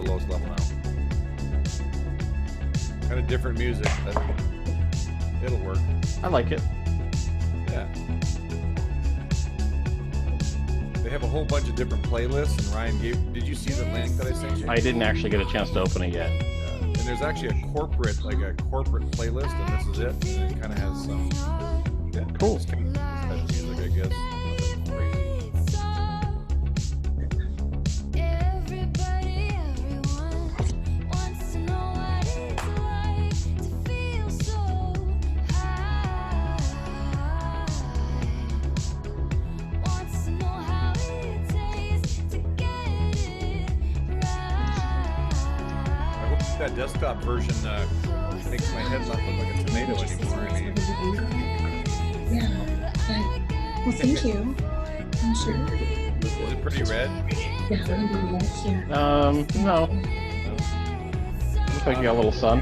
lowest level now. Kind of different music, but it'll work. I like it. Yeah. They have a whole bunch of different playlists, and Ryan gave. Did you see the link that I sent you? I didn't actually get a chance to open it yet. And there's actually a corporate playlist, and this is it. And it kind of has some. Yeah, cool. Kind of music, I guess. Nothing crazy. That desktop version makes my head not look like a tomato anymore. I mean. Yeah. Well, thank you. I'm sure. Is it pretty red? Yeah, No. Looks like you got a little sun.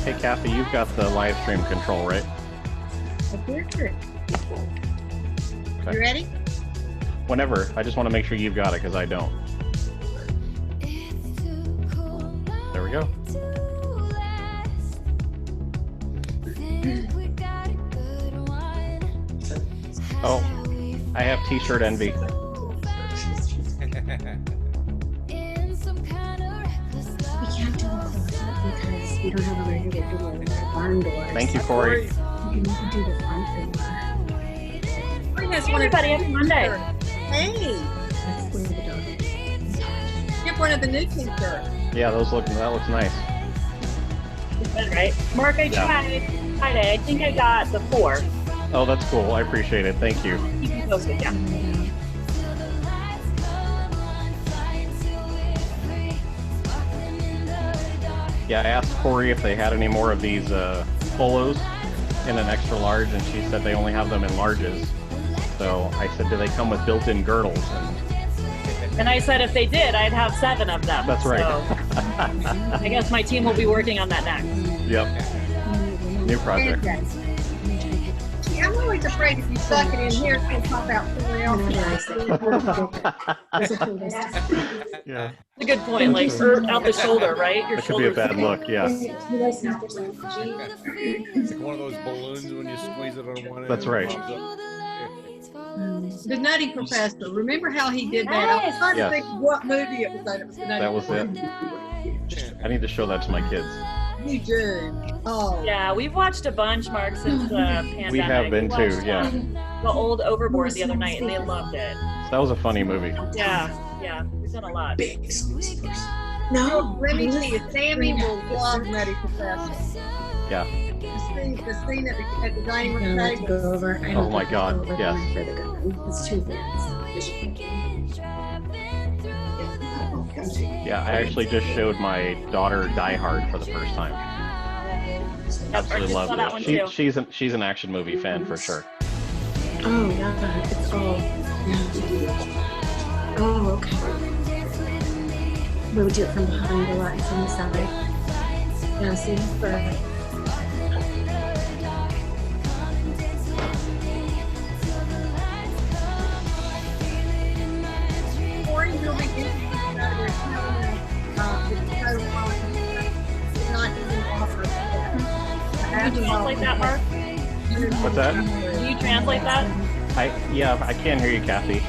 Hey Kathy, you've got the live stream control, right? Okay. You ready? Whenever. I just want to make sure you've got it, because I don't. There we go. Oh, I have t-shirt envy. We don't have a regular door, we have barn doors. Thank you, Corey. You can do the front door. Hey, everybody, happy Monday. Hey, That's where the dog is. get one of the new t-shirts. Yeah, that looks nice. That's right. Mark, I tried Friday. I think I got the 4. Oh, that's cool. I appreciate it. Thank you. Keep me posted, yeah. Yeah, I asked Corey if they had any more of these polos in an extra large, and she said they only have them in larges. So I said, do they come with built-in girdles? And I said if they did, I'd have 7 of them. That's right. So I guess my team will be working on that next. Yep. New project. See, I'm always afraid if you suck it in here, it's going to pop out somewhere else. Yeah. That's a good point. Like out the shoulder, right? Your That could be a bad look, yeah. It's like one of those balloons when you squeeze it on one end. That's right. The Nutty Professor. Remember how he did that? I was trying to Yes. think what movie it was in. It was the Nutty That was it. I need to show that to my kids. You do. Oh. Yeah, we've watched a bunch, Mark, since the pandemic. We have been too, watched, yeah. The old Overboard the other night, and they loved it. That was a funny movie. Yeah, we've done a lot. No, Let me see. Sammy will love Nutty Professor. Yeah. The scene at the dining room no, let's table. go over. I Oh don't my think God, I'll go over yes. the line for the gun. It's too fast. Yeah, I actually just showed my daughter Die Hard for the first time. Absolutely saw loved that one it. too. She's an action movie fan for sure. Oh, yeah, it's all. Yeah. Oh, okay. We would do it from behind a lot and from the side. Yeah, see, perfect. Corey will be getting not even offer. Can you translate that, Mark? What's that? Can you translate that? I can't hear you, Kathy.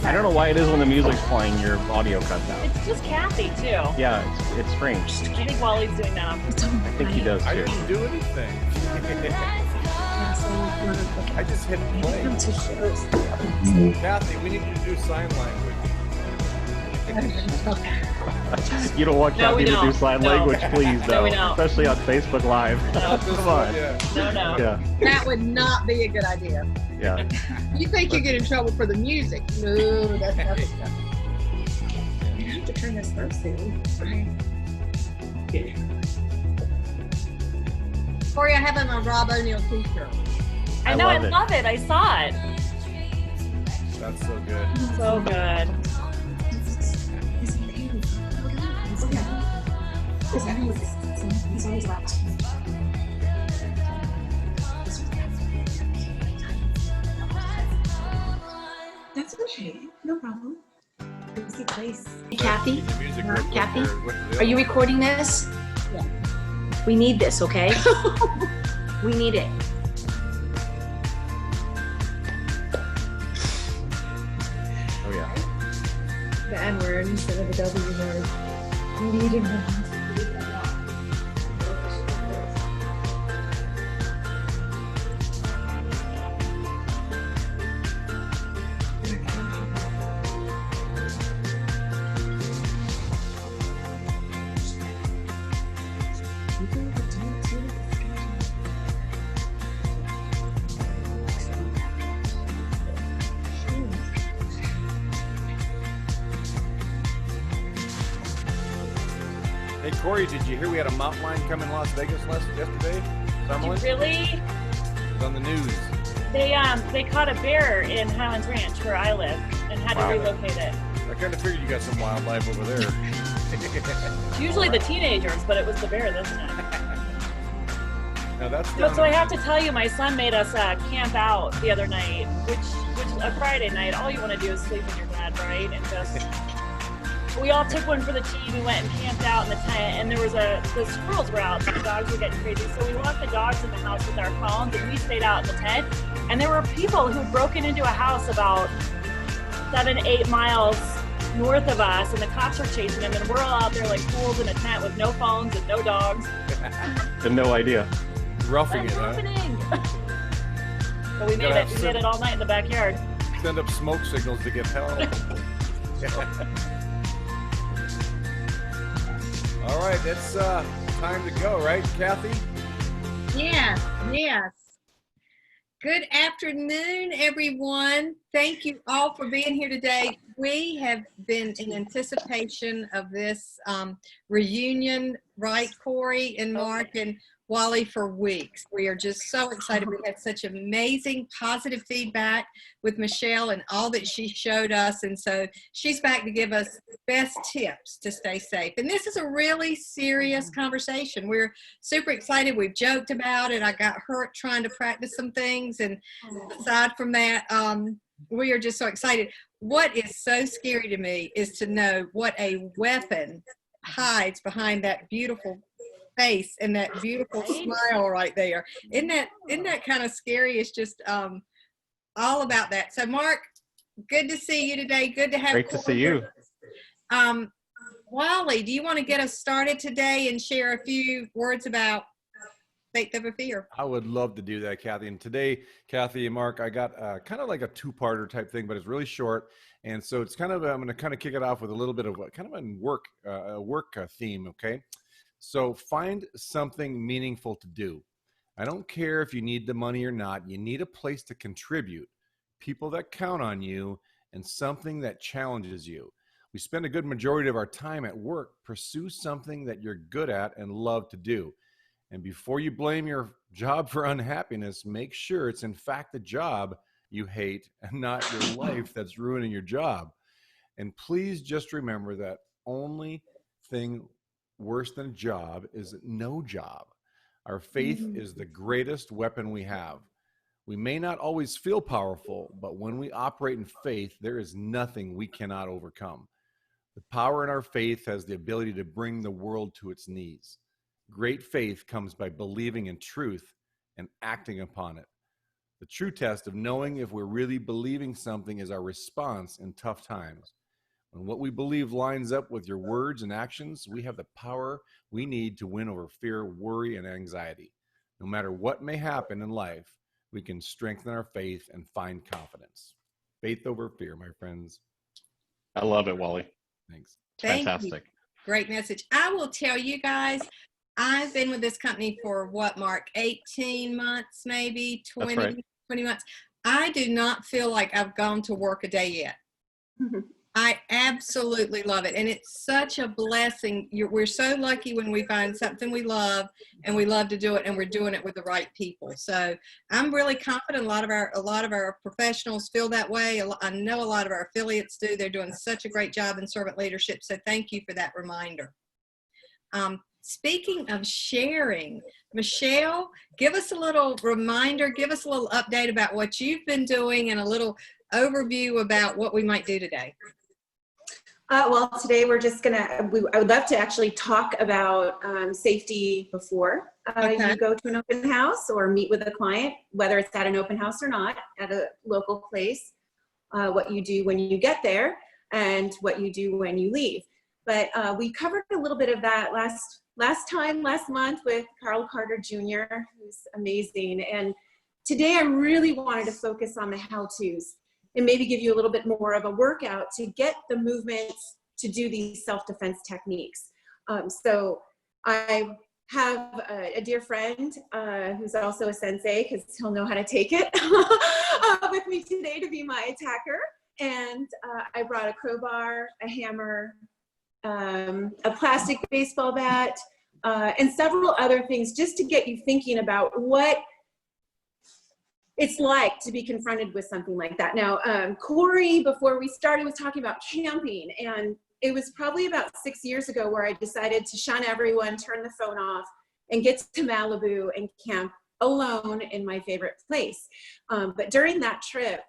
I don't know why it is when the music's playing, your audio cuts out. It's just Kathy, too. Yeah, it's strange. I think Wally's doing that on purpose. I think he does I too. didn't do anything. Yeah, so one of the- I just hit play. Come to shows. Kathy, we need you to do sign language. You don't want No, Kathy we to do don't. sign No. language, please, No, though. we don't. Especially on Facebook Live. Come on. Yeah. No. Yeah, That would not be a good idea. yeah. You think you get in trouble for the music? No, that's not it. I have to turn this first soon. Corey, I have on my Rob O'Neill t-shirt. I know, I love it. love it. I saw it. That's so good. So good. Easy place. Hey, Kathy, The music right Kathy, there with the are you other recording this? Yeah. We need this, okay? We need it. Oh yeah. The N word instead of the W word. Needed one. Hey Corey, did you hear we had a mountain lion come in Las Vegas yesterday? Summerlin? Really? It was on the news. They caught a bear in Highlands Ranch where I live and had Wow. to relocate it. I kind of figured you got some wildlife over there. It's usually the teenagers, but it was the bear this time. Now that's So I have to tell you, my son made us camp out the other night, which a Friday night. All you want to do is sleep in your bed, right? And just we all took one for the team. We went and camped out in the tent, and there was the squirrels were out, so the dogs were getting crazy. So we locked the dogs in the house with our phones, and we stayed out in the tent. And there were people who broken into a house about 7-8 miles north of us, and the cops were chasing them, and we're all out there like fools in a tent with no phones and no dogs. Had no idea. roughing it, What's huh? happening? But we made Gotta it. have We did it all night in the backyard. Send up smoke signals to get help. All right, it's time to go, right, Kathy? Yes, yes. Good afternoon, everyone. Thank you all for being here today. We have been in anticipation of this reunion, right, Corey and Mark and Wally, for weeks. We are just so excited. We had such amazing positive feedback with Michelle and all that she showed us. And so she's back to give us best tips to stay safe. And this is a really serious conversation. We're super excited. We've joked about it. I got hurt trying to practice some things. And aside from that, we are just so excited. What is so scary to me is to know what a weapon hides behind that beautiful face and that beautiful smile right there. Isn't that kind of scary? It's just all about that. So Mark, good to see you today. Good to have Great to see you. Wally, do you want to get us started today and share a few words about faith over fear? I would love to do that, Kathy. And today, Kathy and Mark, I got kind of like a two-parter type thing, but it's really short. And so it's kind of, I'm going to kind of kick it off with a little bit of kind of a work theme, okay? So find something meaningful to do. I don't care if you need the money or not. You need a place to contribute, people that count on you, and something that challenges you. We spend a good majority of our time at work. Pursue something that you're good at and love to do. And before you blame your job for unhappiness, make sure it's in fact the job you hate and not your life that's ruining your job. And please just remember that only thing worse than a job is no job. Our faith is the greatest weapon we have. We may not always feel powerful, but when we operate in faith, there is nothing we cannot overcome. The power in our faith has the ability to bring the world to its knees. Great faith comes by believing in truth and acting upon it. The true test of knowing if we're really believing something is our response in tough times. When what we believe lines up with your words and actions, we have the power we need to win over fear, worry, and anxiety. No matter what may happen in life, we can strengthen our faith and find confidence. Faith over fear, my friends. I love it, Wally. Thanks. It's Thank you. fantastic. Great message. I will tell you guys, I've been with this company for what, Mark, 18 months, maybe 20, That's right. 20 months. I do not feel like I've gone to work a day yet. I absolutely love it. And it's such a blessing. We're so lucky when we find something we love and we love to do it and we're doing it with the right people. So I'm really confident a lot of our professionals feel that way. I know a lot of our affiliates do. They're doing such a great job in servant leadership. So thank you for that reminder. Speaking of sharing, Michelle, give us a little reminder, give us a little update about what you've been doing and a little overview about what we might do today. Well, today we're just I would love to actually talk about safety before you go to an open house or meet with a client, whether it's at an open house or not, at a local place, what you do when you get there and what you do when you leave. But we covered a little bit of that last month with Carl Carter Jr., who's amazing. And today I really wanted to focus on the how-tos and maybe give you a little bit more of a workout to get the movements to do these self-defense techniques. So I have a dear friend who's also a sensei, because he'll know how to take it, with me today to be my attacker. And I brought a crowbar, a hammer, a plastic baseball bat, and several other things just to get you thinking about what it's like to be confronted with something like that. Now, Corey, before we started, was talking about camping, and it was probably about 6 years ago where I decided to shun everyone, turn the phone off, and get to Malibu and camp alone in my favorite place. But during that trip,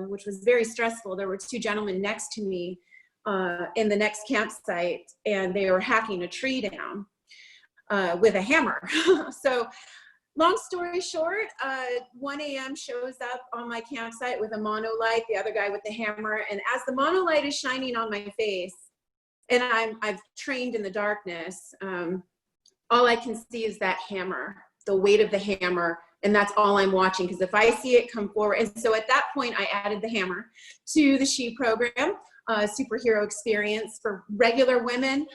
which was very stressful, there were two gentlemen next to me in the next campsite, and they were hacking a tree down with a hammer. So long story short, 1 a.m. shows up on my campsite with a MANU light, the other guy with the hammer. And as the MANU light is shining on my face, and I've trained in the darkness, all I can see is that hammer, the weight of the hammer, and that's all I'm watching, because if I see it come forward. And so at that point, I added the hammer to the SHE program, superhero experience for regular women,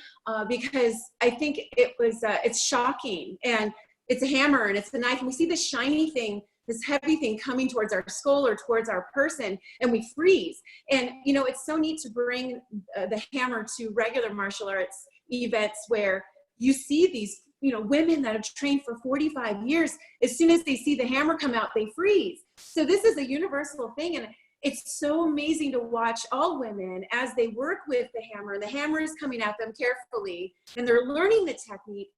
because I think it's shocking. And it's a hammer and it's a knife, and we see this shiny thing, this heavy thing coming towards our skull or towards our person, and we freeze. And you know, it's so neat to bring the hammer to regular martial arts events where you see these, you know, women that have trained for 45 years, as soon as they see the hammer come out, they freeze. So this is a universal thing, and it's so amazing to watch all women as they work with the hammer, and the hammer is coming at them carefully, and they're learning the technique.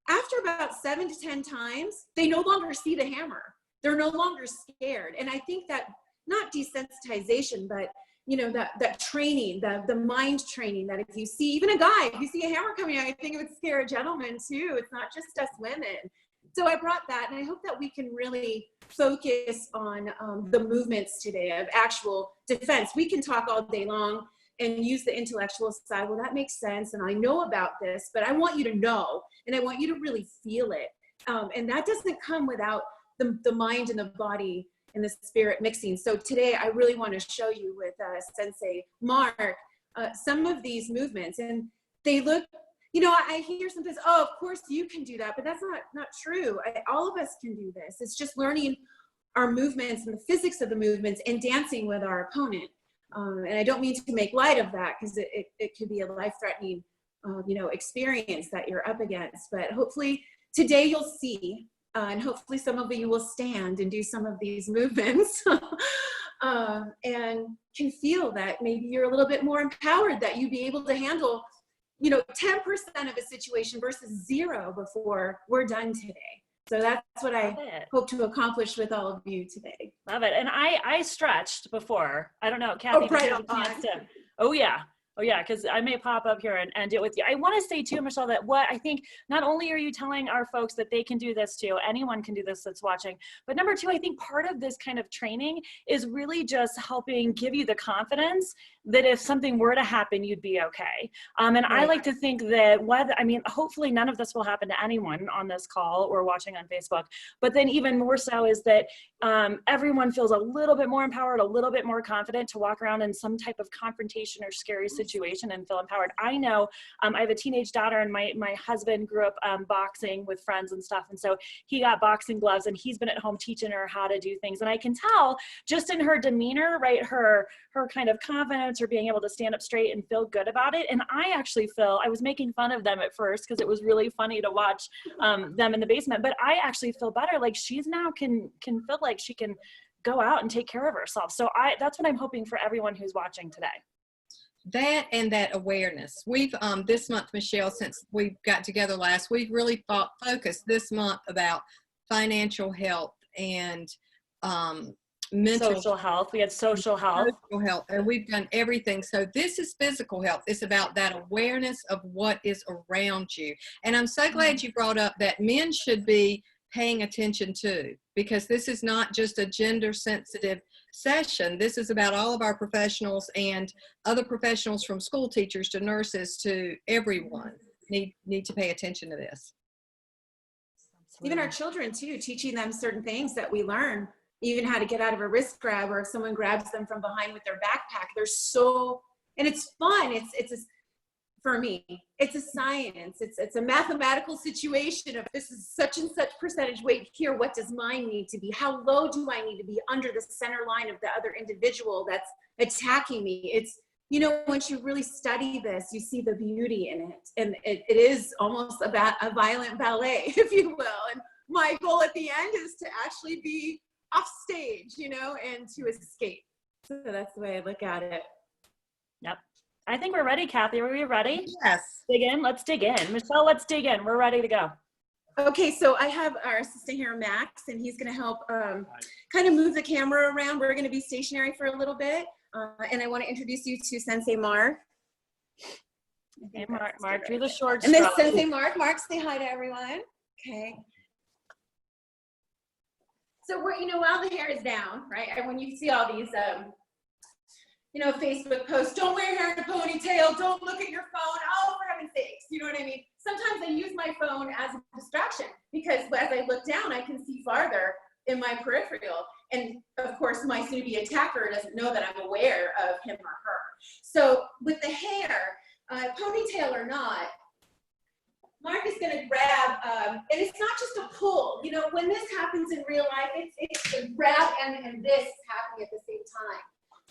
After about 7 to 10 times, they no longer see the hammer. They're no longer scared. And I think that, not desensitization, but you know, that training, the mind training, that if you see, even a guy, if you see a hammer coming out, I think it would scare a gentleman too. It's not just us women. So I brought that, and I hope that we can really focus on the movements today of actual defense. We can talk all day long and use the intellectual side. Well, that makes sense, and I know about this, but I want you to know, and I want you to really feel it. And that doesn't come without the mind and the body and the spirit mixing. So today I really want to show you with Sensei Mark some of these movements, and they look, you know, I hear sometimes, oh, of course you can do that, but that's not true. All of us can do this. It's just learning our movements and the physics of the movements and dancing with our opponent. And I don't mean to make light of that, because it could be a life-threatening, you know, experience that you're up against. But hopefully today you'll see, and hopefully some of you will stand and do some of these movements and can feel that maybe you're a little bit more empowered, that you'd be able to handle, you know, 10% of a situation versus 0 before we're done today. So that's what I hope to accomplish with all of you today. Love it. And I stretched before. I don't know, Kathy. Oh, right on. Oh, yeah. Oh yeah, because I may pop up here and do it with you. I want to say too, Michelle, that what I think, not only are you telling our folks that they can do this too, anyone can do this that's watching, but number 2, I think part of this kind of training is really just helping give you the confidence that if something were to happen, you'd be okay. And right. I like to think that hopefully none of this will happen to anyone on this call or watching on Facebook, but then even more so is that everyone feels a little bit more empowered, a little bit more confident to walk around in some type of confrontation or scary situation and feel empowered. I know I have a teenage daughter, and my husband grew up boxing with friends and stuff, and so he got boxing gloves, and he's been at home teaching her how to do things, and I can tell just in her demeanor, right, her kind of confidence, or being able to stand up straight and feel good about it. And I actually I was making fun of them at first because it was really funny to watch them in the basement, but I actually feel better, like she's now can feel like she can go out and take care of herself. So that's what I'm hoping for everyone who's watching today. That and that awareness. We've this month, Michelle, since we got together last, we've really focused this month about financial health and mental social health. We had social health. social health, and we've done everything. So this is physical health. It's about that awareness of what is around you. And I'm so glad you brought up that men should be paying attention to, because this is not just a gender sensitive session. This is about all of our professionals and other professionals, from school teachers to nurses to everyone need to pay attention to this. Even our children too, teaching them certain things that we learn, even how to get out of a wrist grab, or if someone grabs them from behind with their backpack. And it's fun. For me, it's a science. It's a mathematical situation of, this is such and such percentage weight here. What does mine need to be? How low do I need to be under the center line of the other individual that's attacking me? It's, you know, once you really study this, you see the beauty in it. And it is almost about a violent ballet, if you will. And my goal at the end is to actually be off stage, you know, and to escape. So that's the way I look at it. Yep. I think we're ready, Kathy. Are we ready? Yes. Dig in. Let's dig in. Michelle, let's dig in. We're ready to go. Okay, so I have our assistant here, Max, and he's going to help kind of move the camera around. We're going to be stationary for a little bit, and I want to introduce you to Sensei Mark. Okay, Mark, do the short And then stroke. Sensei Mark. Mark, say hi to everyone. Okay. So we're, you know, while the hair is down, right? And when you see all these, you know, Facebook posts, don't wear hair in a ponytail, don't look at your phone, oh, for heaven's sakes, you know what I mean? Sometimes I use my phone as a distraction, because as I look down, I can see farther in my peripheral. And of course, my soon-to-be attacker doesn't know that I'm aware of him or her. So with the hair, ponytail or not, Mark is gonna grab, and it's not just a pull. You know, when this happens in real life, it's the grab and this is happening at the same time.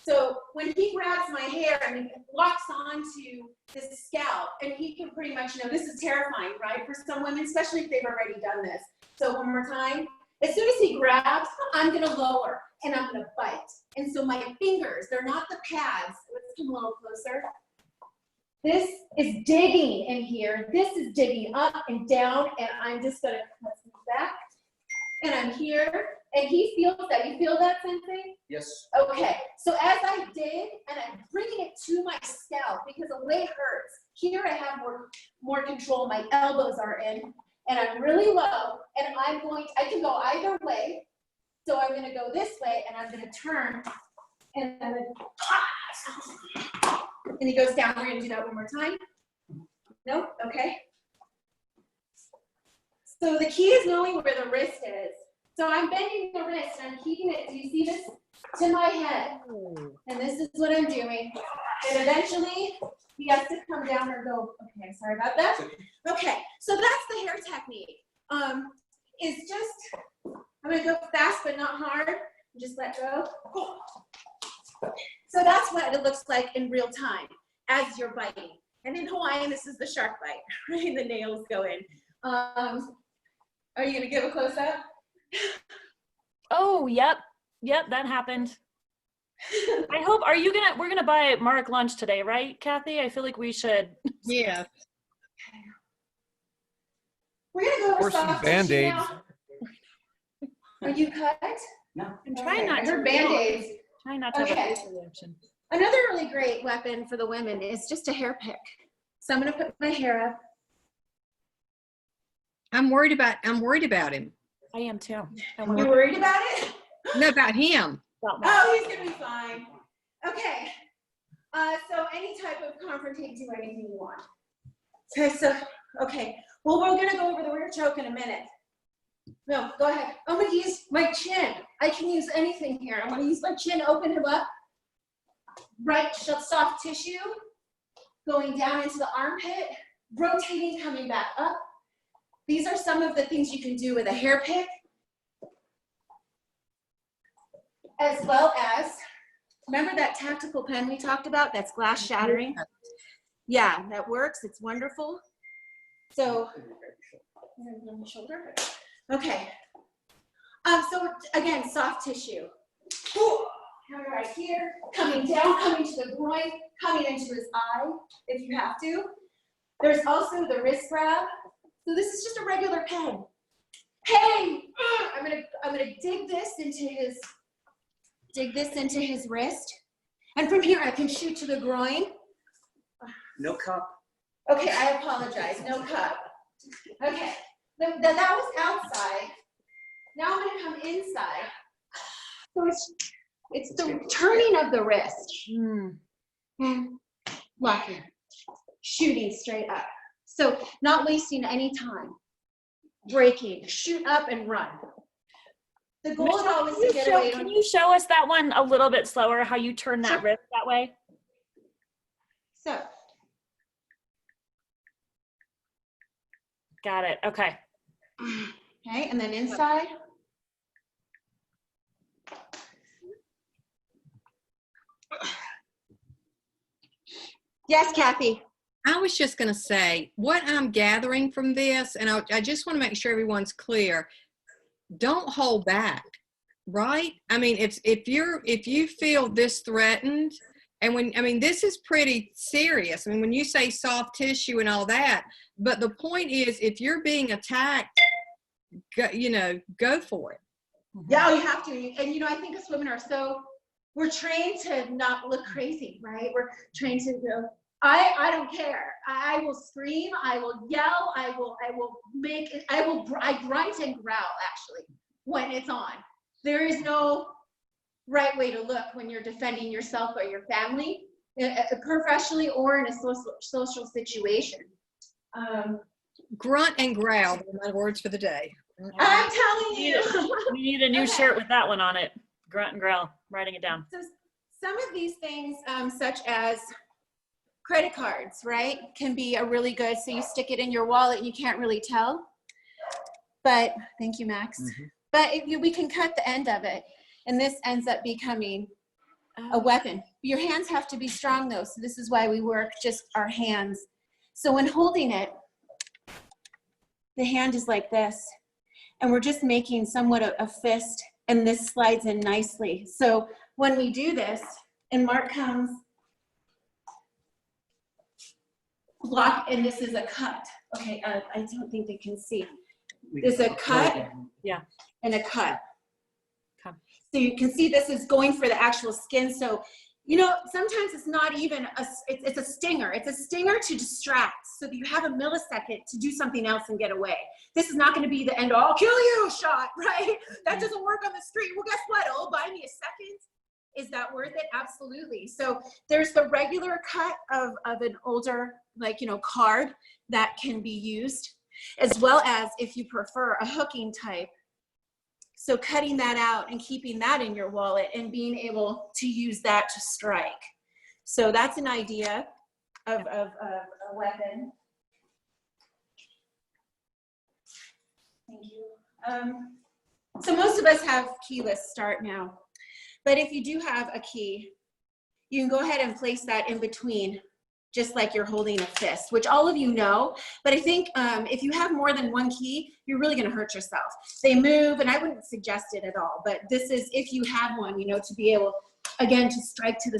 So when he grabs my hair and it locks onto his scalp, and he can pretty much, you know, this is terrifying, right? For some women, especially if they've already done this. So one more time. As soon as he grabs, I'm gonna lower and I'm gonna bite. And so my fingers, they're not the pads. Let's come a little closer. This is digging in here. This is digging up and down, and I'm just gonna let's move back. And I'm here, and he feels that. You feel that, Sensei? Yes. Okay, so as I dig, and I'm bringing it to my scalp, because the leg hurts. Here I have more control. My elbows are in, and I'm really low, and I can go either way. So I'm gonna go this way, and I'm gonna turn, and I'm gonna, and he goes down. We're gonna do that one more time. Nope, okay. So the key is knowing where the wrist is. So I'm bending the wrist and I'm keeping it, do you see this? To my head. And this is what I'm doing. And eventually he has to come down or go, okay, sorry about that. Okay, so that's the hair technique. It's just, I'm gonna go fast but not hard. Just let go. So that's what it looks like in real time as you're biting. And in Hawaiian, this is the shark bite, right? The nails go in. Are you gonna give a close up? Oh, yep, that happened. I hope, we're gonna buy Mark lunch today, right, Kathy? I feel like we should. Yeah. We're gonna go over Or some soft tissue Band-Aids. now. Are you cut? No. I'm trying Okay, not I to. heard Band-Aids. Trying not to have a Okay. facial reaction. Another really great weapon for the women is just a hair pick. So I'm gonna put my hair up. I'm worried about him. I am too. You worried about it? No, about him. Oh, he's gonna be fine. Okay. So any type of confrontation, do anything you want. Okay, so, okay. Well, we're gonna go over the rear choke in a minute. No, go ahead. I'm gonna use my chin. I can use anything here. I'm gonna use my chin, open him up. Right, soft tissue. Going down into the armpit. Rotating, coming back up. These are some of the things you can do with a hair pick. As well as, remember that tactical pen we talked about? That's glass shattering. Yeah, that works. It's wonderful. So, shoulder. Okay. So again, soft tissue. Right here, coming down, coming to the groin, coming into his eye, if you have to. There's also the wrist grab. So this is just a regular pen. Hey, I'm gonna dig this into his dig this into his wrist. And from here, I can shoot to the groin. No cup. Okay, I apologize, no cup. Okay, that was outside. Now I'm gonna come inside. So it's the turning of the wrist. And locking, shooting straight up. So not wasting any time. Breaking, shoot up and run. The goal is always to get away. Can you show us that one a little bit slower, how you turn that wrist that way? So. Got it, okay. Okay, and then inside. Yes, Kathy. I was just going to say, what I'm gathering from this, and I just want to make sure everyone's clear, don't hold back, right? I mean, if you feel this threatened, and this is pretty serious. I mean, when you say soft tissue and all that, but the point is, if you're being attacked, go for it. Yeah, you have to. And I think us women are we're trained to not look crazy, right? We're trained to go, I don't care. I will scream, I will yell, I grunt and growl actually when it's on. There is no right way to look when you're defending yourself or your family, professionally or in a social situation. Grunt and growl are my words for the day. I'm telling you. We need a new shirt with that one on it. Grunt and growl, writing it down. So some of these things, such as credit cards, right, can be a really good, so you stick it in your wallet and you can't really tell. But, thank you, Max. But we can cut the end of it, and this ends up becoming a weapon. Your hands have to be strong though, so this is why we work just our hands. So when holding it, the hand is like this, and we're just making somewhat a fist, and this slides in nicely. So when we do this, and Mark comes, block, and this is a cut. Okay, I don't think they can see. There's a cut, yeah, and a cut. Okay. So you can see this is going for the actual skin. So, sometimes it's not even it's a stinger. It's a stinger to distract so that you have a millisecond to do something else and get away. This is not going to be the end all, I'll kill you shot, right? That doesn't work on the street. Well, guess what? Oh, buy me a second. Is that worth it? Absolutely. So there's the regular cut of an older, card that can be used, as well as, if you prefer, a hooking type. So cutting that out and keeping that in your wallet and being able to use that to strike. So that's an idea of a weapon. Thank you. So most of us have keyless start now. But if you do have a key, you can go ahead and place that in between, just like you're holding a fist, which all of you know. But I think if you have more than one key, you're really going to hurt yourself. They move, and I wouldn't suggest it at all. But this is, if you have one, to be able, again, to strike to the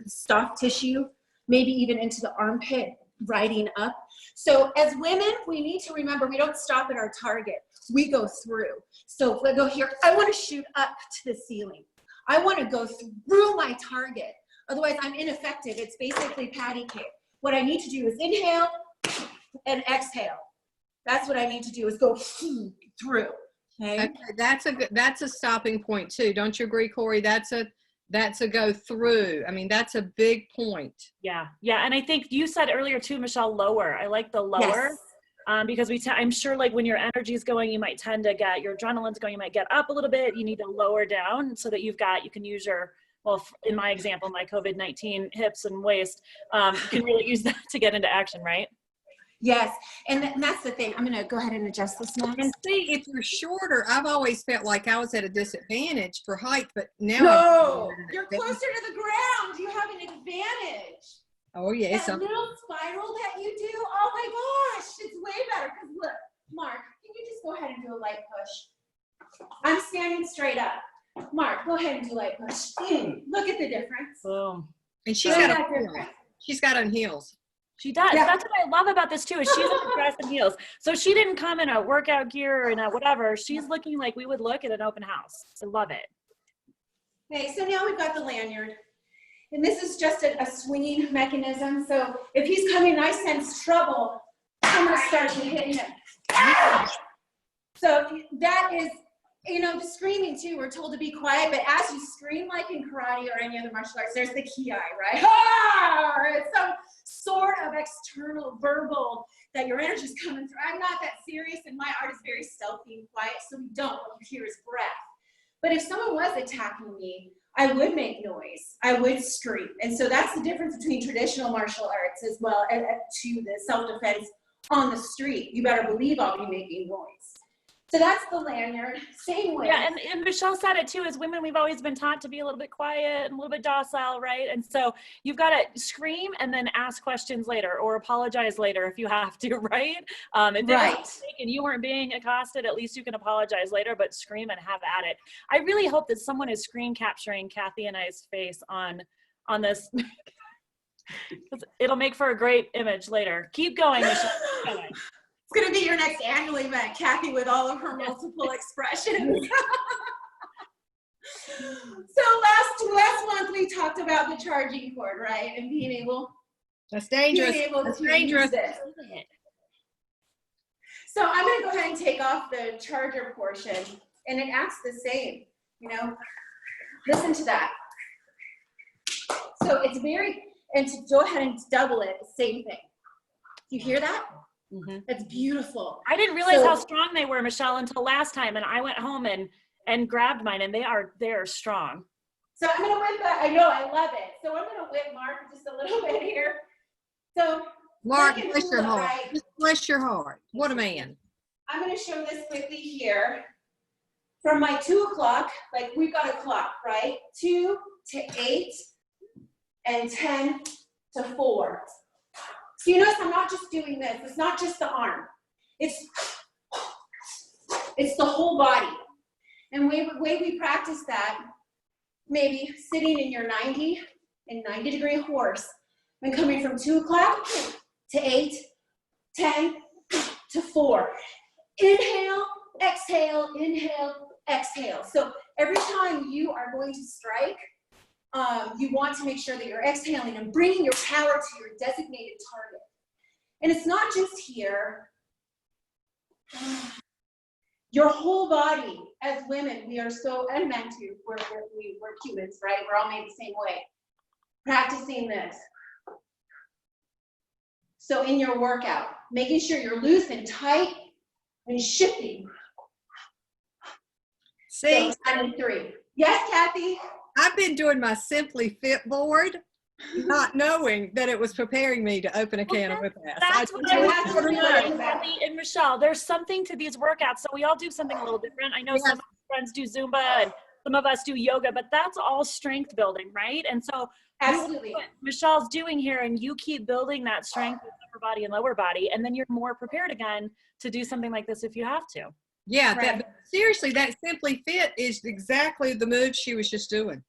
soft tissue, maybe even into the armpit, riding up. So as women, we need to remember we don't stop at our target. We go through. So if I go here, I want to shoot up to the ceiling. I want to go through my target. Otherwise, I'm ineffective. It's basically patty cake. What I need to do is inhale and exhale. That's what I need to do, is go through. Okay. That's a stopping point too. Don't you agree, Corey? That's a go through. I mean, that's a big point. Yeah. And I think you said earlier too, Michelle, lower. I like the lower. Yes. Because I'm sure when your energy is going, you might tend to get, your adrenaline's going, you might get up a little bit. You need to lower down so that you can use your, in my example, my COVID-19 hips and waist, you can really use that to get into action, right? Yes, and that's the thing. I'm going to go ahead and adjust this now. And see, if you're shorter, I've always felt like I was at a disadvantage for height, but now no, you're closer to the ground. You have an advantage. Oh yeah, that little spiral that you do. Oh my gosh, it's way better. Because look, Mark, can you just go ahead and do a light push? I'm standing straight up. Mark, go ahead and do light push. Look at the difference. Boom. And she's got on heels. She does. Yeah. That's what I love about this too, is she's in a dress and heels. So she didn't come in a workout gear or in a whatever. She's looking like we would look at an open house. I love it. Okay, so now we've got the lanyard. And this is just a swinging mechanism. So if he's coming and I sense trouble, I'm gonna start to hit him. So that is, you know, the screaming too, we're told to be quiet, but as you scream like in karate or any other martial arts, there's the ki, right? Ah! It's some sort of external verbal that your energy's coming through. I'm not that serious, and my art is very stealthy and quiet, so we don't. What you hear is breath. But if someone was attacking me, I would make noise. I would scream. And so that's the difference between traditional martial arts as well and to the self-defense on the street. You better believe I'll be making noise. So that's the lanyard, same way. Yeah, and Michelle said it too, as women, we've always been taught to be a little bit quiet and a little bit docile, right? And so you've got to scream and then ask questions later or apologize later if you have to, right? If Right. it was a mistake and you weren't being accosted, at least you can apologize later, but scream and have at it. I really hope that someone is screen capturing Kathy and I's face on this. It'll make for a great image later. Keep going, Michelle. Keep going. It's gonna be your next annual event, Kathy, with all of her multiple expressions. So last month we talked about the charging cord, right? And being able, That's dangerous. That's dangerous. So I'm gonna go ahead and take off the charger portion, and it acts the same, you know? Listen to that. So it's very, and to go ahead and double it, same thing. You hear that? Mm-hmm. It's beautiful. I didn't realize how strong they were, Michelle, until last time, and I went home and grabbed mine, and they're strong. So I'm gonna whip that. I know, I love it. So I'm gonna whip Mark just a little bit here. So Mark, make it bless your look heart. right. Just bless your heart. What a man. I'm gonna show this quickly here. From my 2 o'clock, like we've got a clock, right? 2 to 8 and 10 to 4. So you notice I'm not just doing this. It's not just the arm. It's the whole body. And the way we practice that, maybe sitting in your 90 degree horse and coming from 2 o'clock to 8, 10 to 4. Inhale, exhale, inhale, exhale. So every time you are going to strike, you want to make sure that you're exhaling and bringing your power to your designated target. And it's not just here. Your whole body, as women, we are so, and men too, we're humans, right? We're all made the same way. Practicing this. So in your workout, making sure you're loose and tight and shifting. See, So, 1 and 3. Yes, Kathy? I've been doing my Simply Fit board, not knowing that it was preparing me to open a can of whip ass. That's what I was doing, Kathy and Michelle. There's something to these workouts. So we all do something a little different. I know some of my friends do Zumba and some of us do yoga, but that's all strength building, right? And so Absolutely. what Michelle's doing here, and you keep building that strength with upper body and lower body, and then you're more prepared again to do something like this if you have to. Yeah, Right. but seriously, that Simply Fit is exactly the move she was just doing.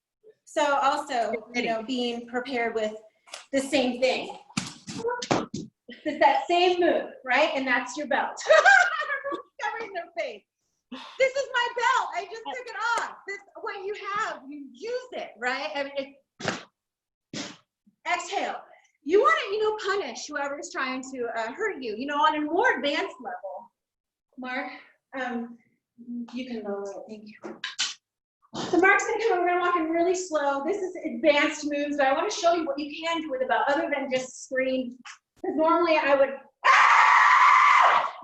So also, you know, being prepared with the same thing. It's that same move, right? And that's your belt. Covering their face. This is my belt. I just took it off. This, what you have, you use it, right? I mean, exhale. You want to, you know, punish whoever's trying to hurt you. You know, on a more advanced level. Mark, you can lower it. Thank you. So Mark's gonna come, we're gonna walk in really slow. This is advanced moves, but I want to show you what you can do with a belt other than just scream. Because normally I would,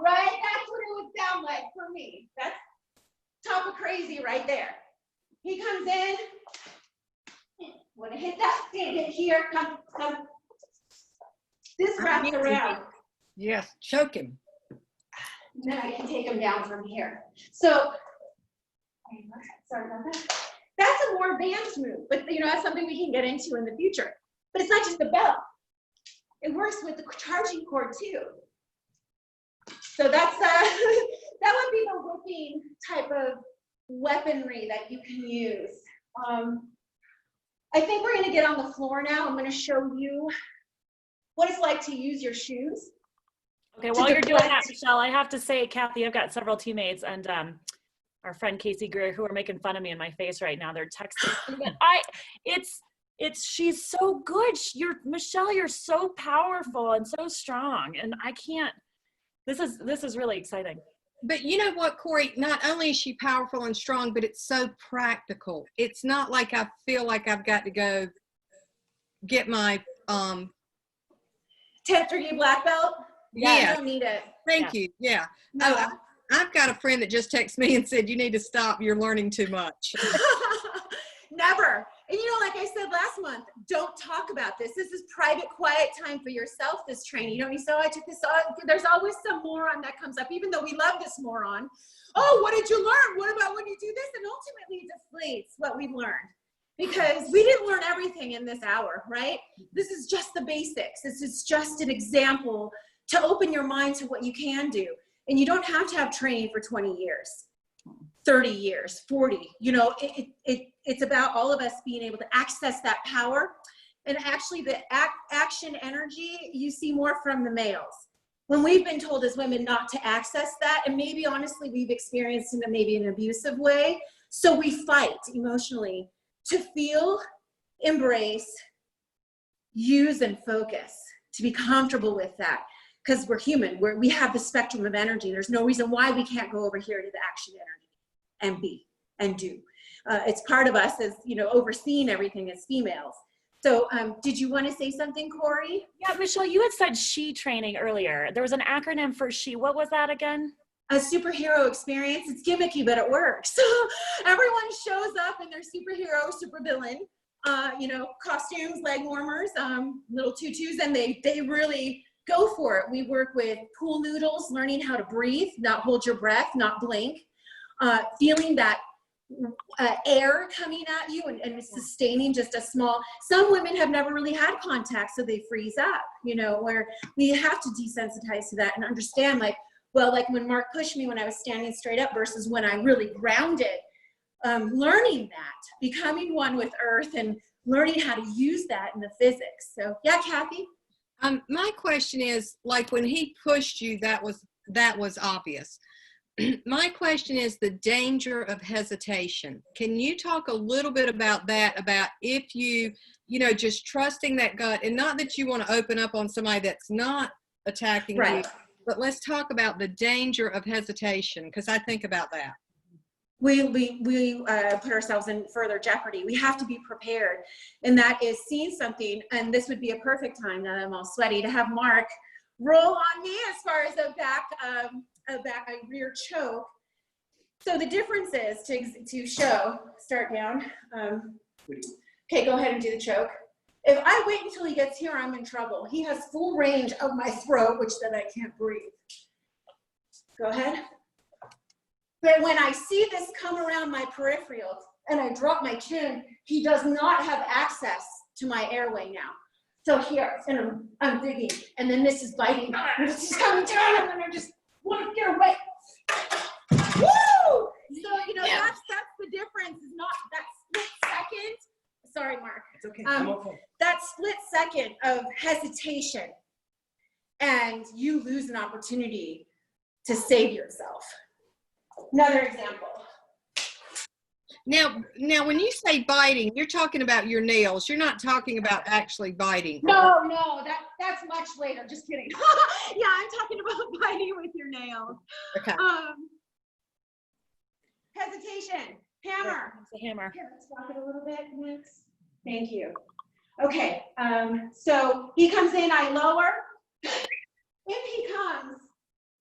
right? That's what it would sound like for me. That's top of crazy right there. He comes in, want to hit that, hit here, come. This wraps around. Yes, choke him. And then I can take him down from here. So, sorry about that. That's a more advanced move, but you know, that's something we can get into in the future. But it's not just the belt. It works with the charging cord too. So that's, that would be the whipping type of weaponry that you can use. I think we're gonna get on the floor now. I'm gonna show you what it's like to use your shoes. Okay, while you're doing that, Michelle, I have to say, Kathy, I've got several teammates, and our friend Casey Greer, who are making fun of me in my face right now. They're texting. But she's so good. Michelle, you're so powerful and so strong. And I can't, this is really exciting. But you know what, Corey, not only is she powerful and strong, but it's so practical. It's not like I feel like I've got to go get my 10th degree black belt. Yeah, You don't need it. Thank you. Yeah. No. Oh, I've got a friend that just texted me and said, you need to stop. You're learning too much. Never. And like I said last month, don't talk about this. This is private, quiet time for yourself, this training. You so I took this on. There's always some moron that comes up, even though we love this moron. Oh, what did you learn? What about when you do this? And ultimately it deflates what we've learned. Because we didn't learn everything in this hour, right? This is just the basics. This is just an example to open your mind to what you can do. And you don't have to have training for 20 years, 30 years, 40. It's about all of us being able to access that power. And actually the action energy, you see more from the males. When we've been told as women not to access that, and maybe honestly we've experienced in maybe an abusive way, so we fight emotionally to feel, embrace, use, and focus, to be comfortable with that. Because we're human, we have the spectrum of energy. There's no reason why we can't go over here to the action energy and be and do. It's part of us as, overseeing everything as females. So did you want to say something, Corey? Yeah, Michelle, you had said SHE training earlier. There was an acronym for SHE. What was that again? A superhero experience. It's gimmicky, but it works. Everyone shows up in their superhero, supervillain, costumes, leg warmers, little tutus, and they really go for it. We work with pool noodles, learning how to breathe, not hold your breath, not blink, feeling that air coming at you and sustaining just a small. Some women have never really had contact, so they freeze up, where we have to desensitize to that and understand, like when Mark pushed me when I was standing straight up versus when I really grounded, learning that, becoming one with earth and learning how to use that in the physics. So yeah, Kathy? My question is, like when he pushed you, that was obvious. My question is the danger of hesitation. Can you talk a little bit about that, about if you, just trusting that gut, and not that you want to open up on somebody that's not attacking you, but let's talk about the danger of hesitation, because I think about that. We put ourselves in further jeopardy. We have to be prepared. And that is seeing something, and this would be a perfect time, now that I'm all sweaty, to have Mark roll on me as far as a rear choke. So the difference is to show, start down. Okay, go ahead and do the choke. If I wait until he gets here, I'm in trouble. He has full range of my throat, which then I can't breathe. Go ahead. But when I see this come around my peripheral and I drop my chin, he does not have access to my airway now. So here, and I'm digging, and then this is biting. And this is coming down, and I just want to get away. Woo! So, that's the difference, is not that split second. Sorry, Mark. It's okay. I'm okay. That split second of hesitation, and you lose an opportunity to save yourself. Another example. Now, when you say biting, you're talking about your nails. You're not talking about actually biting. No, that's much later. Just kidding. Yeah, I'm talking about biting with your nails. Okay. Hesitation. Hammer. It's a hammer. Here, let's walk it a little bit next. Thank you. Okay. So he comes in. I lower. If he comes,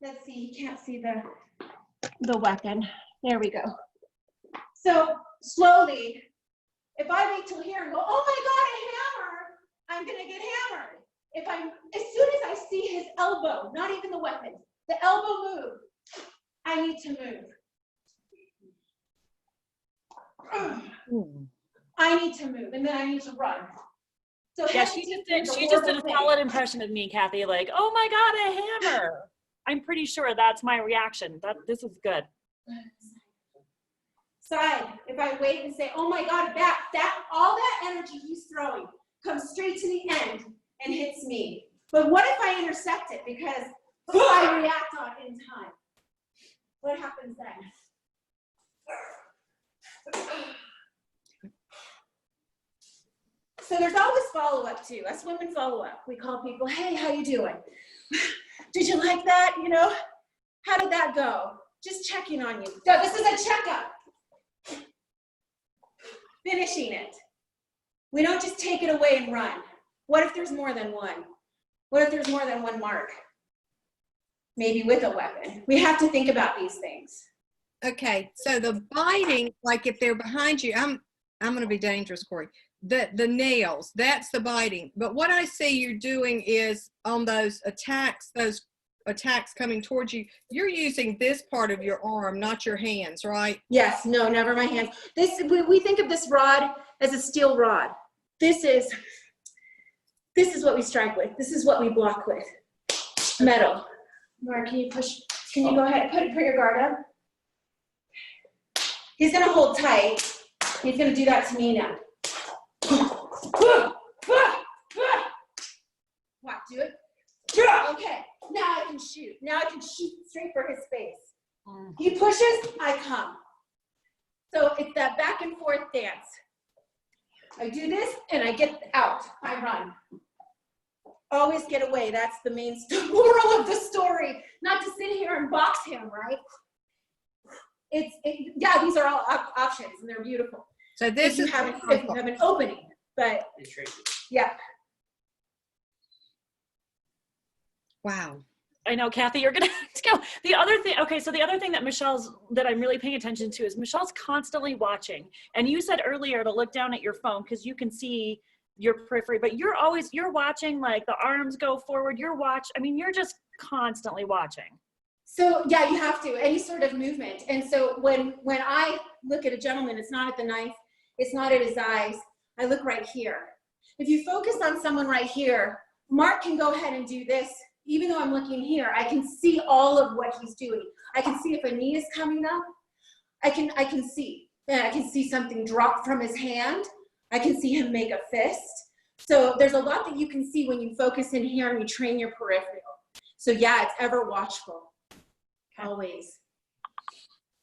let's see. He can't see the weapon. There we go. So slowly, if I wait till here and go, oh my God, a hammer, I'm gonna get hammered. As soon as I see his elbow, not even the weapon, the elbow move, I need to move. I need to move, and then I need to run. So yeah, she just did a solid impression of me, Kathy. Like, oh my God, a hammer. I'm pretty sure that's my reaction. This is good. Side. If I wait and say, oh my God, all that energy he's throwing comes straight to the end and hits me. But what if I intersect it because I react on in time? What happens then? So there's always follow-up too. Us women follow up. We call people, hey, how you doing? Did you like that? You know, how did that go? Just checking on you. So this is a checkup. Finishing it. We don't just take it away and run. What if there's more than one? What if there's more than one mark? Maybe with a weapon. We have to think about these things. Okay, so the biting, like if they're behind you, I'm going to be dangerous, Corey. The nails, that's the biting. But what I see you're doing is on those attacks coming towards you, you're using this part of your arm, not your hands, right? Yes, no, never my hands. We think of this rod as a steel rod. This is what we strike with. This is what we block with. Metal. Mark, can you go ahead, put your guard up? He's gonna hold tight. He's gonna do that to me now. What, do it? Okay, now I can shoot. Now I can shoot straight for his face. He pushes, I come. So it's that back and forth dance. I do this and I get out, I run. Always get away, that's the main moral of the story. Not to sit here and box him, right? Yeah, these are all options and they're beautiful. So this if you have an opening, but yeah. Wow. I know, Kathy, you're gonna have to go. The other thing, okay, so the other thing that I'm really paying attention to is Michelle's constantly watching. And you said earlier to look down at your phone because you can see your periphery, but you're watching, like the arms go forward, you're just constantly watching. So yeah, you have to, any sort of movement. And so when I look at a gentleman, it's not at the knife, it's not at his eyes, I look right here. If you focus on someone right here, Mark can go ahead and do this. Even though I'm looking here, I can see all of what he's doing. I can see if a knee is coming up. I can see. And I can see something drop from his hand. I can see him make a fist. So there's a lot that you can see when you focus in here and you train your peripheral. So yeah, it's ever watchful. Always.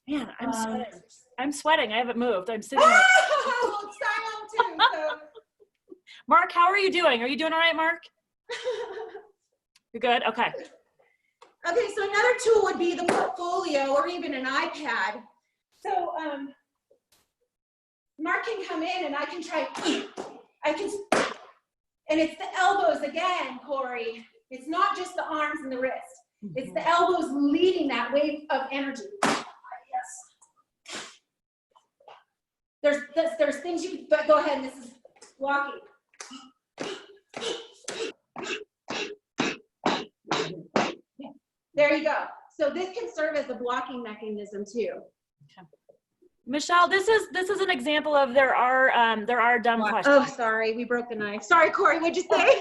Man, I'm sweating. I'm sweating. I haven't moved. I'm sitting there. Oh, I am too. So. Mark, how are you doing? Are you doing all right, Mark? You're good? Okay. Okay, so another tool would be the portfolio or even an iPad. So Mark can come in and I can, and it's the elbows again, Corey. It's not just the arms and the wrist. It's the elbows leading that wave of energy. Yes. There's things you, but go ahead, this is walking. There you go. So this can serve as a blocking mechanism too. Okay. Michelle, this is an example of there are dumb questions. Oh, sorry, we broke the knife. Sorry, Corey, what'd you say?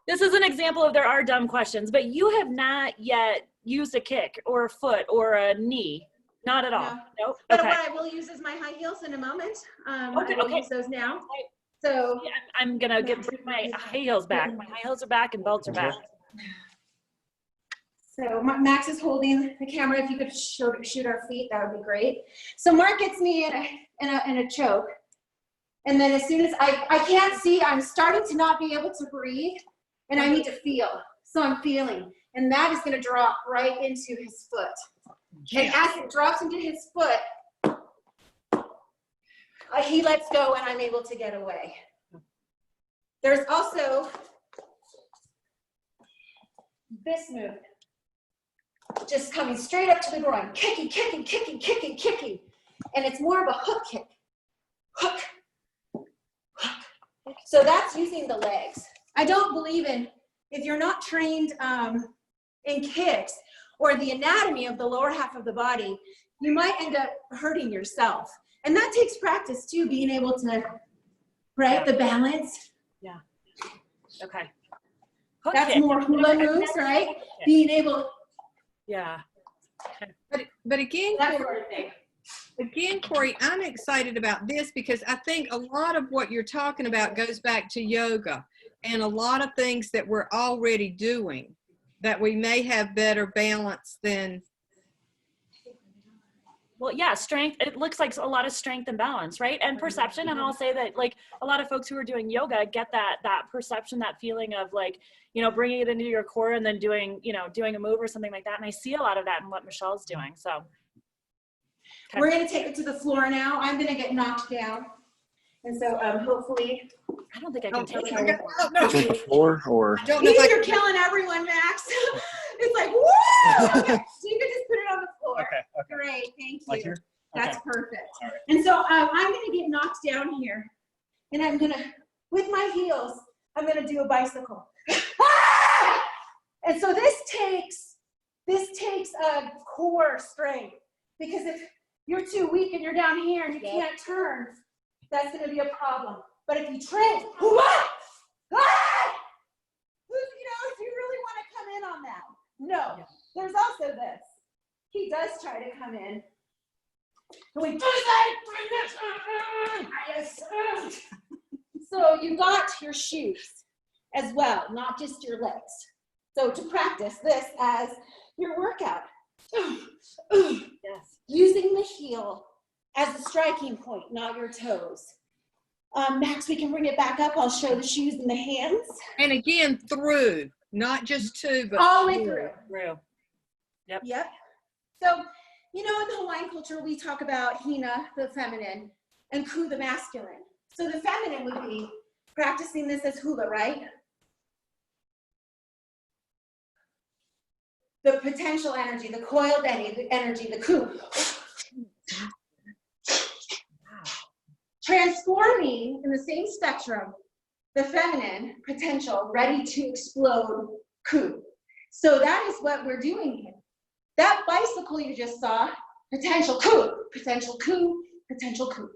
This is an example of there are dumb questions, but you have not yet used a kick or a foot or a knee. Not at all. No. Nope. But okay. what I will use is my high heels in a moment. I will use those now. So yeah, I'm gonna bring my high heels back. My high heels are back and belts are back. So Max is holding the camera. If you could shoot our feet, that would be great. So Mark gets me in a choke. And then as soon as I can't see, I'm starting to not be able to breathe and I need to feel. So I'm feeling. And that is gonna drop right into his foot. Yeah. And as it drops into his foot, he lets go and I'm able to get away. There's also this move. Just coming straight up to the groin, kicking, kicking, kicking, kicking, kicking. And it's more of a hook kick. Hook, hook. So that's using the legs. I don't believe in, if you're not trained in kicks or the anatomy of the lower half of the body, you might end up hurting yourself. And that takes practice too, being able to, right, the balance. Yeah. Okay. Hook That's kick. more hula moves, right? Being able. Yeah. Okay. But again, That sort of thing. Again, Corey, I'm excited about this because I think a lot of what you're talking about goes back to yoga and a lot of things that we're already doing that we may have better balance than Well, yeah, strength, it looks like a lot of strength and balance, right? And perception. And I'll say that like a lot of folks who are doing yoga get that perception, that feeling of like, you know, bringing it into your core and then doing, you know, doing a move or something like that. And I see a lot of that in what Michelle's doing. So. Okay. We're going to take it to the floor now. I'm going to get knocked down. And so hopefully. I don't think I can take it. To the floor or? You're killing everyone, Max. It's like, woo! Okay. So you can just put it on the floor. Okay. Great. Thank you. Like here? That's Okay. perfect. All right. And so I'm going to get knocked down here. And I'm going to, with my heels, I'm going to do a bicycle. And so this takes a core strength. Because if you're too weak and you're down here and you can't turn, that's going to be a problem. But if you train, you know, if you really want to come in on that. No, there's also this. He does try to come in. And we so you got your shoes as well, not just your legs. So to practice this as your workout. Yes. Using the heel as the striking point, not your toes. Max, we can bring it back up. I'll show the shoes and the hands. And again, through, not just to, but All the way through. Through. Yep. So, you know, in the Hawaiian culture, we talk about hina, the feminine, and ku, the masculine. So the feminine would be practicing this as hula, right? The potential energy, the coiled energy, the ku. Transforming in the same spectrum, the feminine potential, ready to explode ku. So that is what we're doing here. That bicycle you just saw, potential ku, potential ku, potential ku.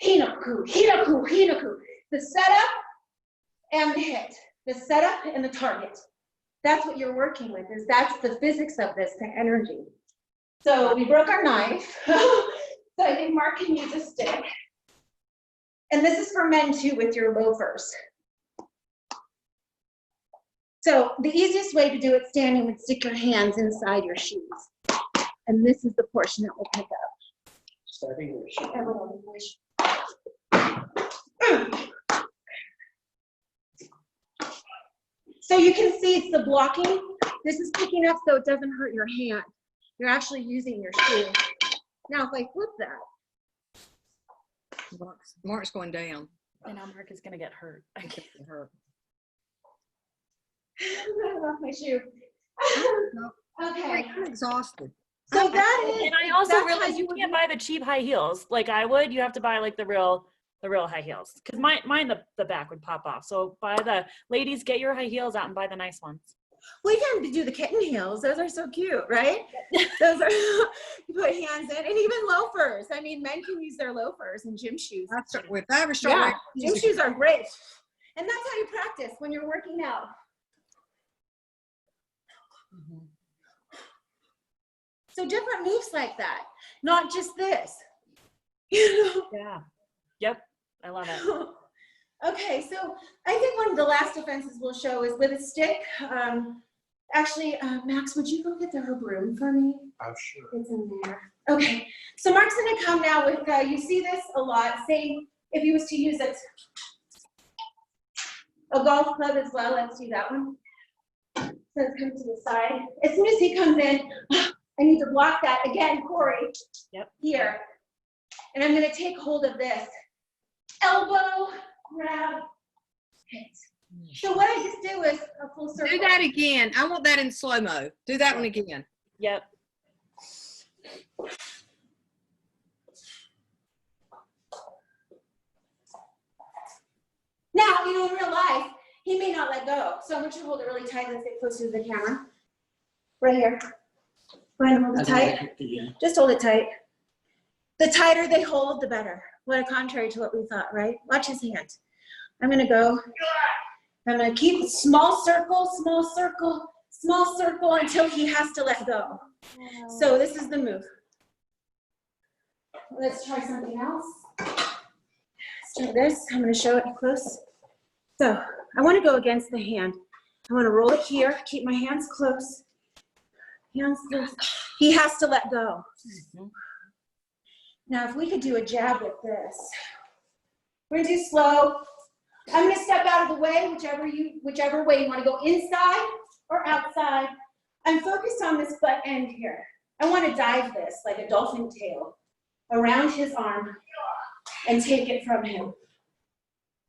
Hina ku, hina ku, hina ku. The setup and the hit, the setup and the target. That's what you're working with, that's the physics of this, the energy. So we broke our knife. So I think Mark can use a stick. And this is for men too with your loafers. So the easiest way to do it standing would stick your hands inside your shoes. And this is the portion that we'll pick up. Starting with your Everyone, wish. So you can see it's the blocking. This is picking up so it doesn't hurt your hand. You're actually using your shoe. Now if I flip that. Mark's going down. I know Mark is going to get hurt. I can't get hurt. I lost my shoe. Okay. I'm exhausted. So that is. And I also that's realized how you can't buy the cheap high heels like I would. You have to buy like the real high heels. Because mine the back would pop off. So buy the ladies, get your high heels out and buy the nice ones. We can do the kitten heels. Those are so cute, right? Those are, you put hands in, and even loafers. I mean, men can use their loafers and gym shoes. If I ever start wearing Gym shoes are great. And that's how you practice when you're working out. So different moves like that, not just this. You know? Yeah. Yep. I love it. Okay, so I think one of the last defenses we'll show is with a stick. Actually, Max, would you go get her broom for me? Oh, sure. It's in there. Okay, so Mark's gonna come now with, you see this a lot, saying if he was to use it, a golf club as well, let's do that one. So let's come to the side. As soon as he comes in, I need to block that. Again, Corey, here. And I'm gonna take hold of this. Elbow, grab, hit. So what I just did was a full circle. Do that again. I want that in slow-mo. Do that one again. Yep. Now, you know, in real life, he may not let go. So I want you to hold it really tight and stay close to the camera. Right here. Go ahead and hold it tight. Just hold it tight. The tighter they hold, the better. What contrary to what we thought, right? Watch his hand. I'm gonna go. I'm gonna keep small circle, small circle, small circle until he has to let go. So this is the move. Let's try something else. Let's try this. I'm gonna show it close. So I wanna go against the hand. I wanna roll it here, keep my hands close. Hands close. He has to let go. Now, if we could do a jab with this. We're gonna do slow. I'm gonna step out of the way, whichever way you wanna go, inside or outside. I'm focused on this butt end here. I wanna dive this like a dolphin tail around his arm and take it from him.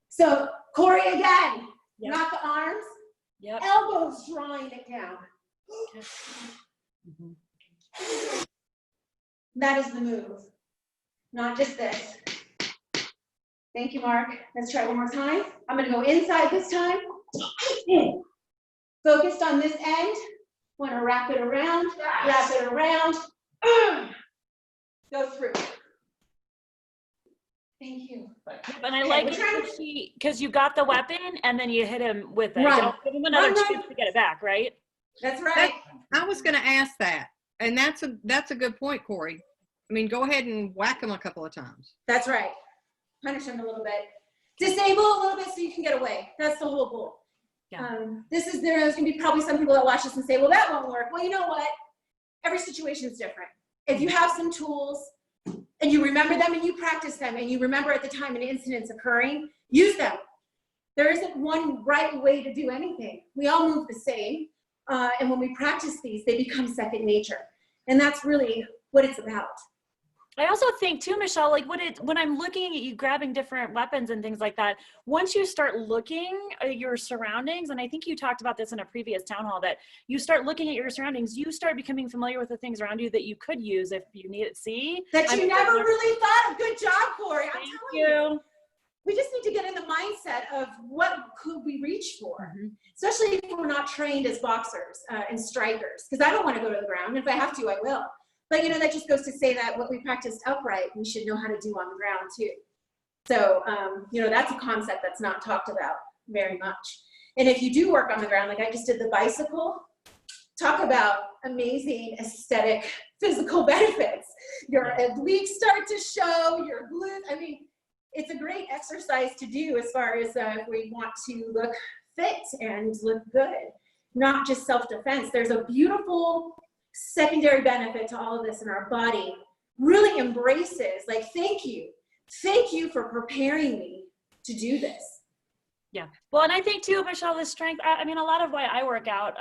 So Corey again, Yep. not the arms, Yep. elbows drawing it down. That is the move, not just this. Thank you, Mark. Let's try one more time. I'm gonna go inside this time. Focused on this end. Wanna wrap it around, go through. Thank you. And I Okay, like we're trying it because you got the weapon and then you hit him with it. Run. Don't give him another Run. chance to get it back, right? That's right. I was going to ask that, and that's a good point, Corey. I mean, go ahead and whack him a couple of times. That's right. Punish him a little bit. Disable a little bit so you can get away. That's the whole goal. Yeah. There's going to be probably some people that watch this and say, well, that won't work. Well, you know what? Every situation is different. If you have some tools and you remember them and you practice them and you remember at the time an incident's occurring, use them. There isn't one right way to do anything. We all move the same. And when we practice these, they become second nature. And that's really what it's about. I also think too, Michelle, like when I'm looking at you grabbing different weapons and things like that, once you start looking at your surroundings, and I think you talked about this in a previous town hall, that you start looking at your surroundings, you start becoming familiar with the things around you that you could use if you need it. See? That you never really thought of. Good job, Corey. I'm Thank telling you. you. We just need to get in the mindset of what could we reach for, especially if we're not trained as boxers and strikers, because I don't want to go to the ground. If I have to, I will. But, you know, that just goes to say that what we practiced upright, we should know how to do on the ground too. So, you know, that's a concept that's not talked about very much. And if you do work on the ground, like I just did the bicycle, talk about amazing aesthetic physical benefits. Your obliques start to show, your glutes. I mean, it's a great exercise to do as far as if we want to look fit and look good, not just self-defense. There's a beautiful secondary benefit to all of this in our body. Really embraces, like, thank you for preparing me to do this. Yeah. Well, and I think too, Michelle, the strength, I mean, a lot of why I work out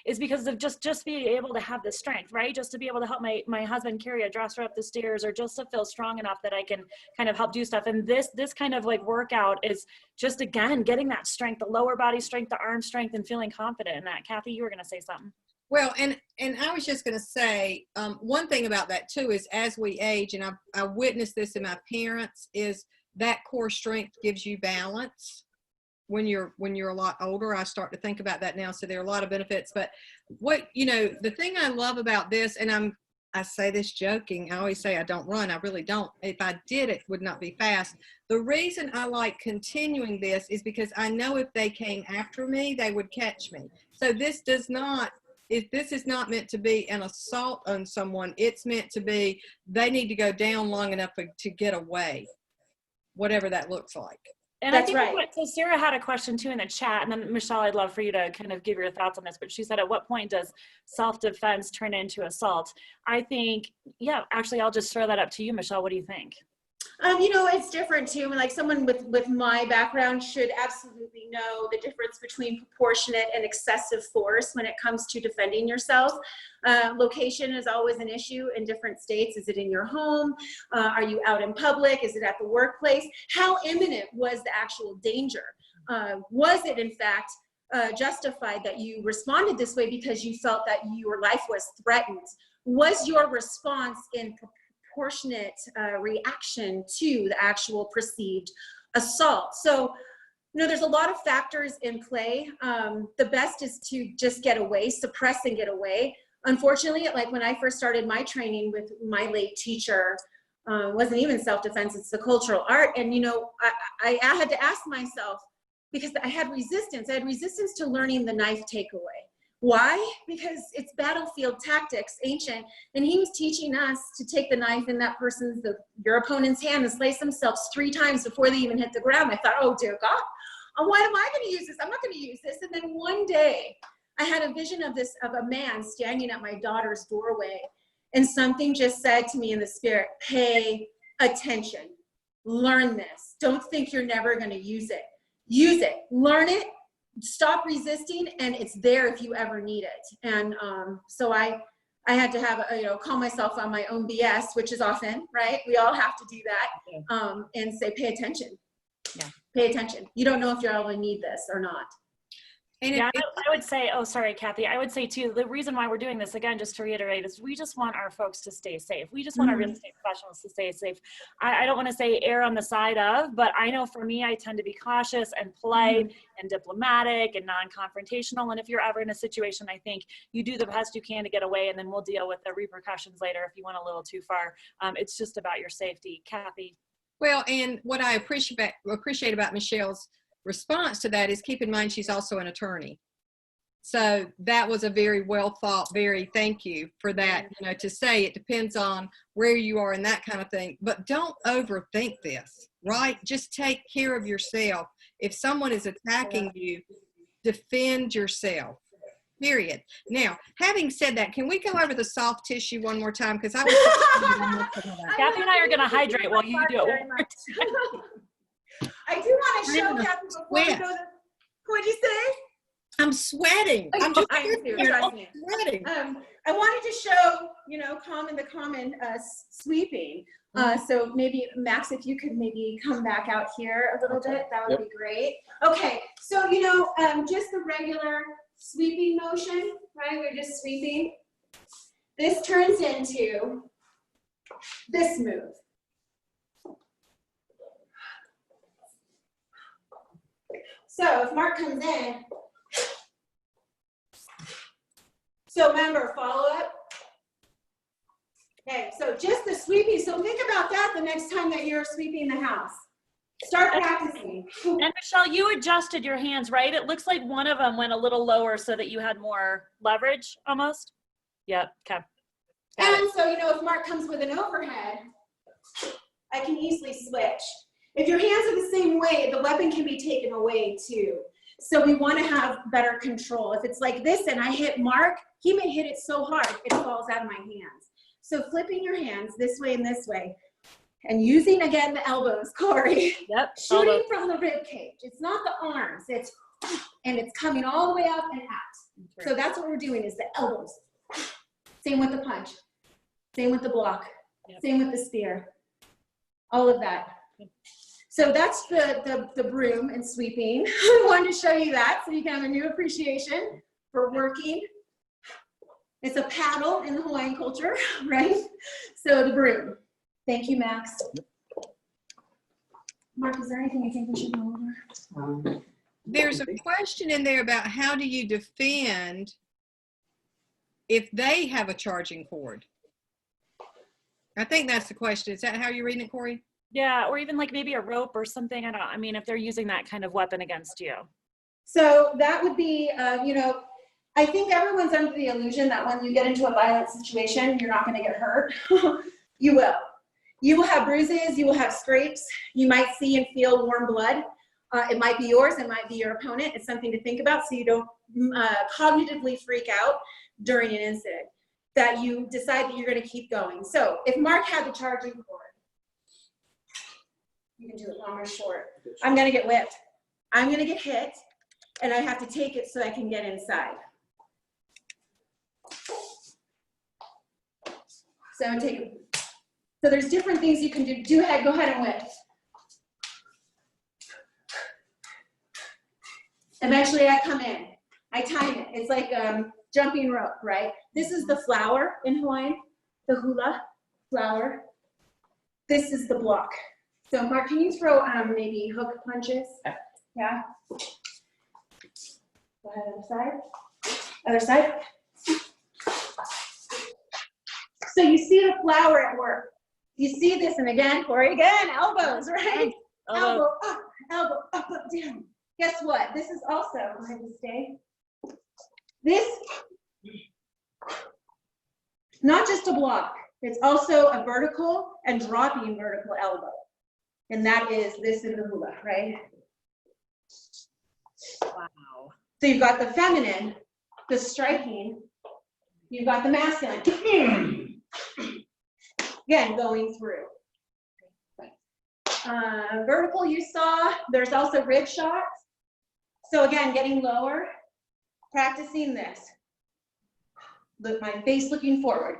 is because of just being able to have the strength, right? Just to be able to help my husband carry a dresser up the stairs, or just to feel strong enough that I can kind of help do stuff. And this kind of like workout is just, again, getting that strength, the lower body strength, the arm strength, and feeling confident in that. Kathy, you were going to say something. Well, and I was just going to say, one thing about that too is as we age, and I witnessed this in my parents, is that core strength gives you balance. When you're a lot older, I start to think about that now. So there are a lot of benefits. But what, you know, the thing I love about this, and I say this joking, I always say I don't run. I really don't. If I did, it would not be fast. The reason I like continuing this is because I know if they came after me, they would catch me. So this is not meant to be an assault on someone. It's meant to be, they need to go down long enough to get away, whatever that looks like. And That's I think right. so Sarah had a question too in the chat, and then Michelle, I'd love for you to kind of give your thoughts on this, but she said, at what point does self-defense turn into assault? I think, yeah, actually, I'll just throw that up to you, Michelle. What do you think? You know, it's different too. Like someone with my background should absolutely know the difference between proportionate and excessive force when it comes to defending yourself. Location is always an issue in different states. Is it in your home? Are you out in public? Is it at the workplace? How imminent was the actual danger? Was it in fact justified that you responded this way because you felt that your life was threatened? Was your response in proportionate reaction to the actual perceived assault? So, you know, there's a lot of factors in play. The best is to just get away, suppress and get away. Unfortunately, like when I first started my training with my late teacher, wasn't even self-defense, it's the cultural art. And, you know, I had to ask myself, because I had resistance to learning the knife takeaway. Why? Because it's battlefield tactics, ancient, and he was teaching us to take the knife in that person's, your opponent's hand, and slice themselves 3 times before they even hit the ground. I thought, oh dear God, why am I going to use this? I'm not going to use this. And then one day, I had a vision of a man standing at my daughter's doorway, and something just said to me in the spirit, pay attention. Learn this. Don't think you're never going to use it. Use it. Learn it. Stop resisting, and it's there if you ever need it. And so I had to have, call myself on my own BS, which is often, right? We all have to do that, and say, pay attention. Yeah. Pay attention. You don't know if you're going to need this or not. And yeah, I would say, oh, sorry, Kathy. I would say too, the reason why we're doing this, again, just to reiterate, is we just want our folks to stay safe. We just want our real estate professionals to stay safe. I don't want to say err on the side of, but I know for me, I tend to be cautious and polite and diplomatic and non-confrontational. And if you're ever in a situation, I think you do the best you can to get away, and then we'll deal with the repercussions later if you went a little too far. It's just about your safety. Kathy. well, and what I appreciate about Michelle's response to that is, keep in mind she's also an attorney. So that was a very well thought, thank you for that, to say it depends on where you are and that kind of thing. But don't overthink this, right? Just take care of yourself. If someone is attacking you, defend yourself, period. Now, having said that, can we go over the soft tissue one more time? Because I was Kathy and I are going to hydrate while you do it. I do want to show Kathy before we go to, what'd you say? I'm sweating. I'm just sweating. I wanted to show, the common sweeping. So maybe, Max, if you could maybe come back out here a little bit, that would be great. Okay, so, just the regular sweeping motion, right? We're just sweeping. This turns into this move. So if Mark comes in, so remember, follow up. Okay, so just the sweeping. So think about that the next time that you're sweeping the house. Start practicing. And Michelle, you adjusted your hands, right? It looks like one of them went a little lower so that you had more leverage almost. Yep, okay. And so, if Mark comes with an overhead, I can easily switch. If your hands are the same way, the weapon can be taken away too. So we want to have better control. If it's like this and I hit Mark, he may hit it so hard it falls out of my hands. So flipping your hands this way and this way, and using again the elbows, Corey. Yep. Shooting from the rib cage. It's not the arms. It's coming all the way up and out. So that's what we're doing, is the elbows. Same with the punch. Same with the block. Yep. Same with the spear. All of that. So that's the broom and sweeping. I wanted to show you that so you can have a new appreciation for working. It's a paddle in the Hawaiian culture, right? So the broom. Thank you, Max. Mark, is there anything you think we should go over? There's a question in there about how do you defend if they have a charging cord? I think that's the question. Is that how you're reading it, Corey? Yeah, or even like maybe a rope or something. I mean, if they're using that kind of weapon against you. So that would be, I think everyone's under the illusion that when you get into a violent situation, you're not going to get hurt. You will. You will have bruises. You will have scrapes. You might see and feel warm blood. It might be yours. It might be your opponent. It's something to think about so you don't cognitively freak out during an incident, that you decide that you're going to keep going. So if Mark had the charging cord, you can do it long or short. I'm going to get whipped. I'm going to get hit, and I have to take it so I can get inside. So take it. So there's different things you can do. Go ahead and whip. Eventually I come in. I time it. It's like jumping rope, right? This is the flower in Hawaiian, the hula flower. This is the block. So Mark, can you throw maybe hook punches? Yeah. Go ahead, other side. Other side. So you see the flower at work. You see this, and again, Corey, again, elbows, right? Elbow up, elbow up, up, down. Guess what? This is also, go ahead and stay. This, not just a block, it's also a vertical and dropping vertical elbow. And that is this in the hula, right? Wow. So you've got the feminine, the striking, you've got the masculine. Again, going through. Vertical you saw, there's also rib shots. So again, getting lower, practicing this. Look, my face looking forward.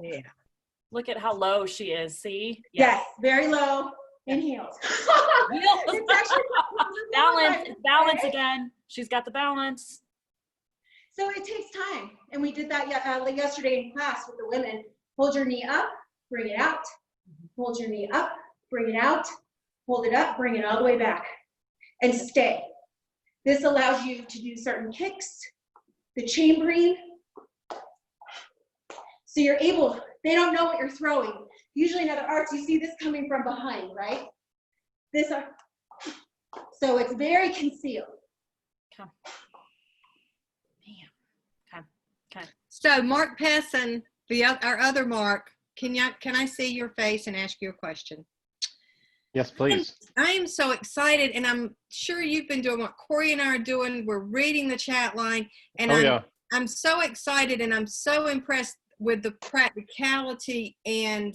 Yeah. Look at how low she is, see? Yes, very low. Inhales. It's actually balance again. She's got the balance. So it takes time. And we did that yesterday in class with the women. Hold your knee up, bring it out. Hold your knee up, bring it out. Hold it up, bring it all the way back. And stay. This allows you to do certain kicks, the chambering. So you're able, they don't know what you're throwing. Usually in other arts, you see this coming from behind, right? So it's very concealed. Okay. Man. Okay. So Mark Pesson, our other Mark, can I see your face and ask you a question? Yes, please. I am so excited, and I'm sure you've been doing what Corey and I are doing. We're reading the chat line, and I'm so excited, and I'm so impressed with the practicality and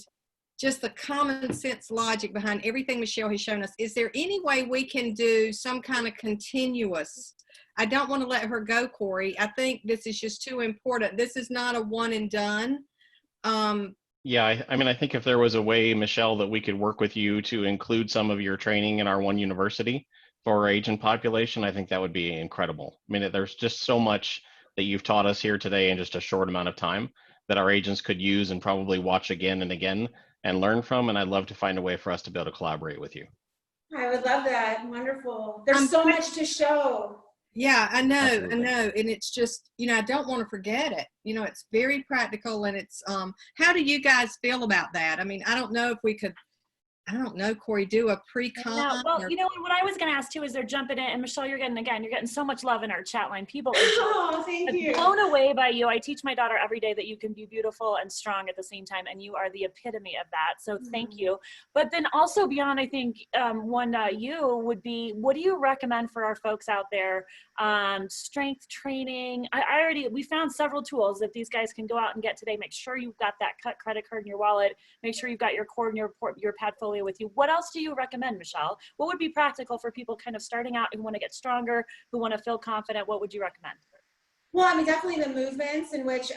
just the common sense logic behind everything Michelle has shown us. Is there any way we can do some kind of continuous? I don't want to let her go, Corey. I think this is just too important. This is not a one and done. Yeah, I mean, I think if there was a way, Michelle, that we could work with you to include some of your training in our one university for our agent population, I think that would be incredible. I mean, there's just so much that you've taught us here today in just a short amount of time that our agents could use and probably watch again and again and learn from. And I'd love to find a way for us to be able to collaborate with you. I would love that. Wonderful. There's so much to show. Yeah, I know. Absolutely. I know. And it's just, I don't want to forget it. It's very practical, and it's, how do you guys feel about that? I mean, I don't know if we could, Corey, do a pre-con. No, well, what I was going to ask too is they're jumping in, and Michelle, you're getting so much love in our chat line. People are thank you. blown away by you. I teach my daughter every day that you can be beautiful and strong at the same time, and you are the epitome of that. So thank you. But then also beyond, I think you would be, what do you recommend for our folks out there? Strength training. We found several tools that these guys can go out and get today. Make sure you've got that cut credit card in your wallet. Make sure you've got your cord and your Padfolio with you. What else do you recommend, Michelle? What would be practical for people kind of starting out who want to get stronger, who want to feel confident? What would you recommend? Well, I mean, definitely the movements in which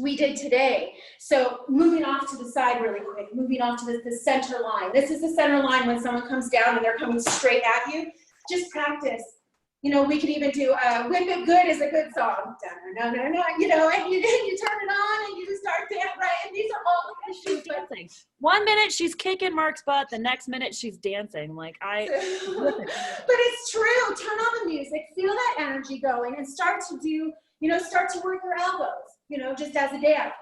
we did today. So moving off to the side really quick, moving off to the center line. This is the center line when someone comes down and they're coming straight at you. Just practice. We could even do Whip It Good is a good song. No, and you turn it on and you just start dancing, right? And these are all issues. Dancing. 1 minute she's kicking Mark's butt, the next minute she's dancing. But it's true. Turn on the music, feel that energy going, and start to do, start to work your elbows, just as a dance.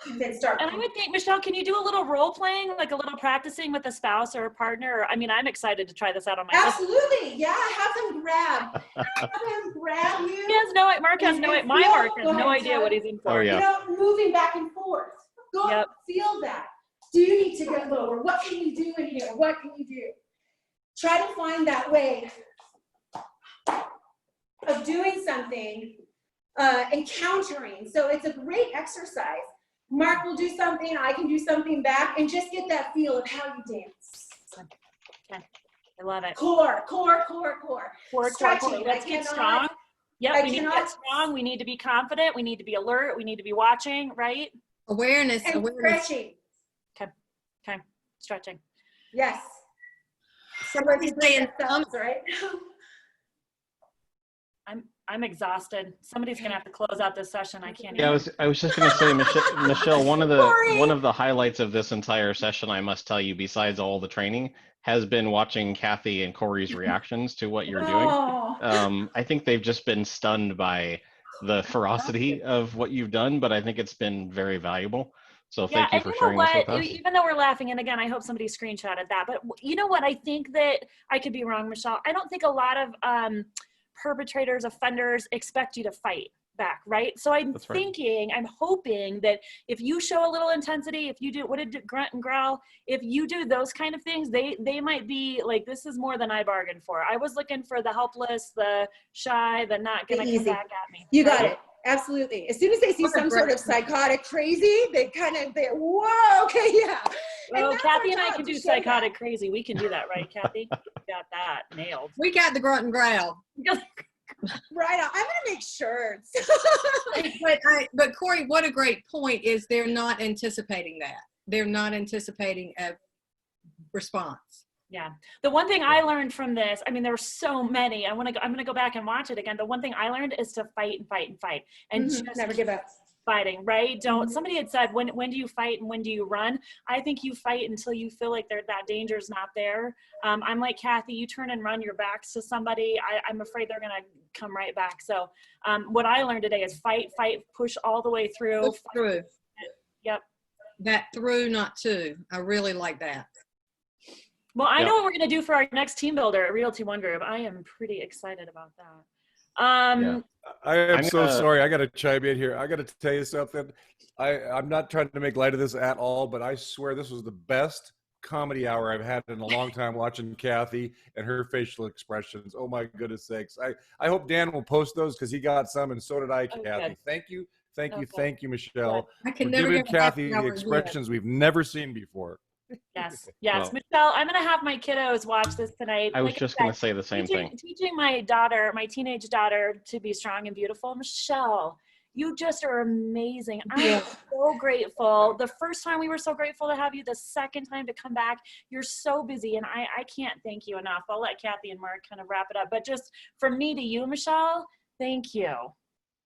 And then start. And I would think, Michelle, can you do a little role playing, like a little practicing with a spouse or a partner? I mean, I'm excited to try this out on my Absolutely. Yeah. Have them grab you. Mark has no idea what he's in for. Oh, yeah. Moving back and forth. Go feel that. Do you need to get lower? What can you do in here? What can you do? Try to find that way of doing something, encountering. So it's a great exercise. Mark will do something, I can do something back, and just get that feel of how you dance. Okay. I love it. Core. Stretching. Let's get strong. Yep, we need to get strong. We need to be confident. We need to be alert. We need to be watching, right? Awareness. Stretching. Okay. Stretching. Yes. Somebody's saying thumbs, right? I'm exhausted. Somebody's gonna have to close out this session. I can't. Yeah, I was just gonna say, Michelle, one of the highlights of this entire session, I must tell you, besides all the training, has been watching Kathy and Corey's reactions to what you're doing. I think they've just been stunned by the ferocity of what you've done, but I think it's been very valuable. So thank you for sharing this with us. Even though we're laughing, and again, I hope somebody screenshotted that, but you know what? I think that, I could be wrong, Michelle. I don't think a lot of perpetrators, offenders expect you to fight back, right? So I'm hoping that if you show a little intensity, if you do, what did grunt and growl, if you do those kind of things, they might be like, this is more than I bargained for. I was looking for the helpless, the shy, the not gonna come back at me. You got it. Absolutely. As soon as they see What a some great sort of psychotic crazy, they whoa, okay, yeah. Well, that's Kathy our and I job can to do show that. psychotic crazy. We can do that, right, Kathy? We got that nailed. We got the grunt and growl. Right on. I'm gonna make shirts. But Corey, what a great point is they're not anticipating that. They're not anticipating a response. Yeah. The one thing I learned from this, I mean, there were so many. I'm gonna go back and watch it again. The one thing I learned is to fight and fight and fight, and just never give up. fighting, right? Don't. Somebody had said, when do you fight and when do you run? I think you fight until you feel like that danger's not there. I'm like Kathy. You turn and run your backs to somebody, I'm afraid they're gonna come right back. So what I learned today is fight, push all the way through. Push through. Yep. That through, not to. I really like that. Well, I know what we're going to do for our next team builder at Realty One Group. I am pretty excited about that. I am so sorry. I got to chime in here. I got to tell you something. I'm not trying to make light of this at all, but I swear this was the best comedy hour I've had in a long time watching Kathy and her facial expressions. Oh my goodness sakes. I hope Dan will post those because he got some and so did I, Kathy. Good. Thank you. Thank Okay. you. Thank you, Michelle. I can for never giving give a happy Kathy the hour expressions we've never seen before. Yes. Well, Michelle, I'm going to have my kiddos watch this tonight. I was Like just said, going to say the same thing. Teaching my daughter, my teenage daughter, to be strong and beautiful. Michelle, you just are amazing. I'm so grateful. The first time we were so grateful to have you. The second time to come back, you're so busy, and I can't thank you enough. I'll let Kathy and Mark kind of wrap it up. But just from me to you, Michelle, thank you.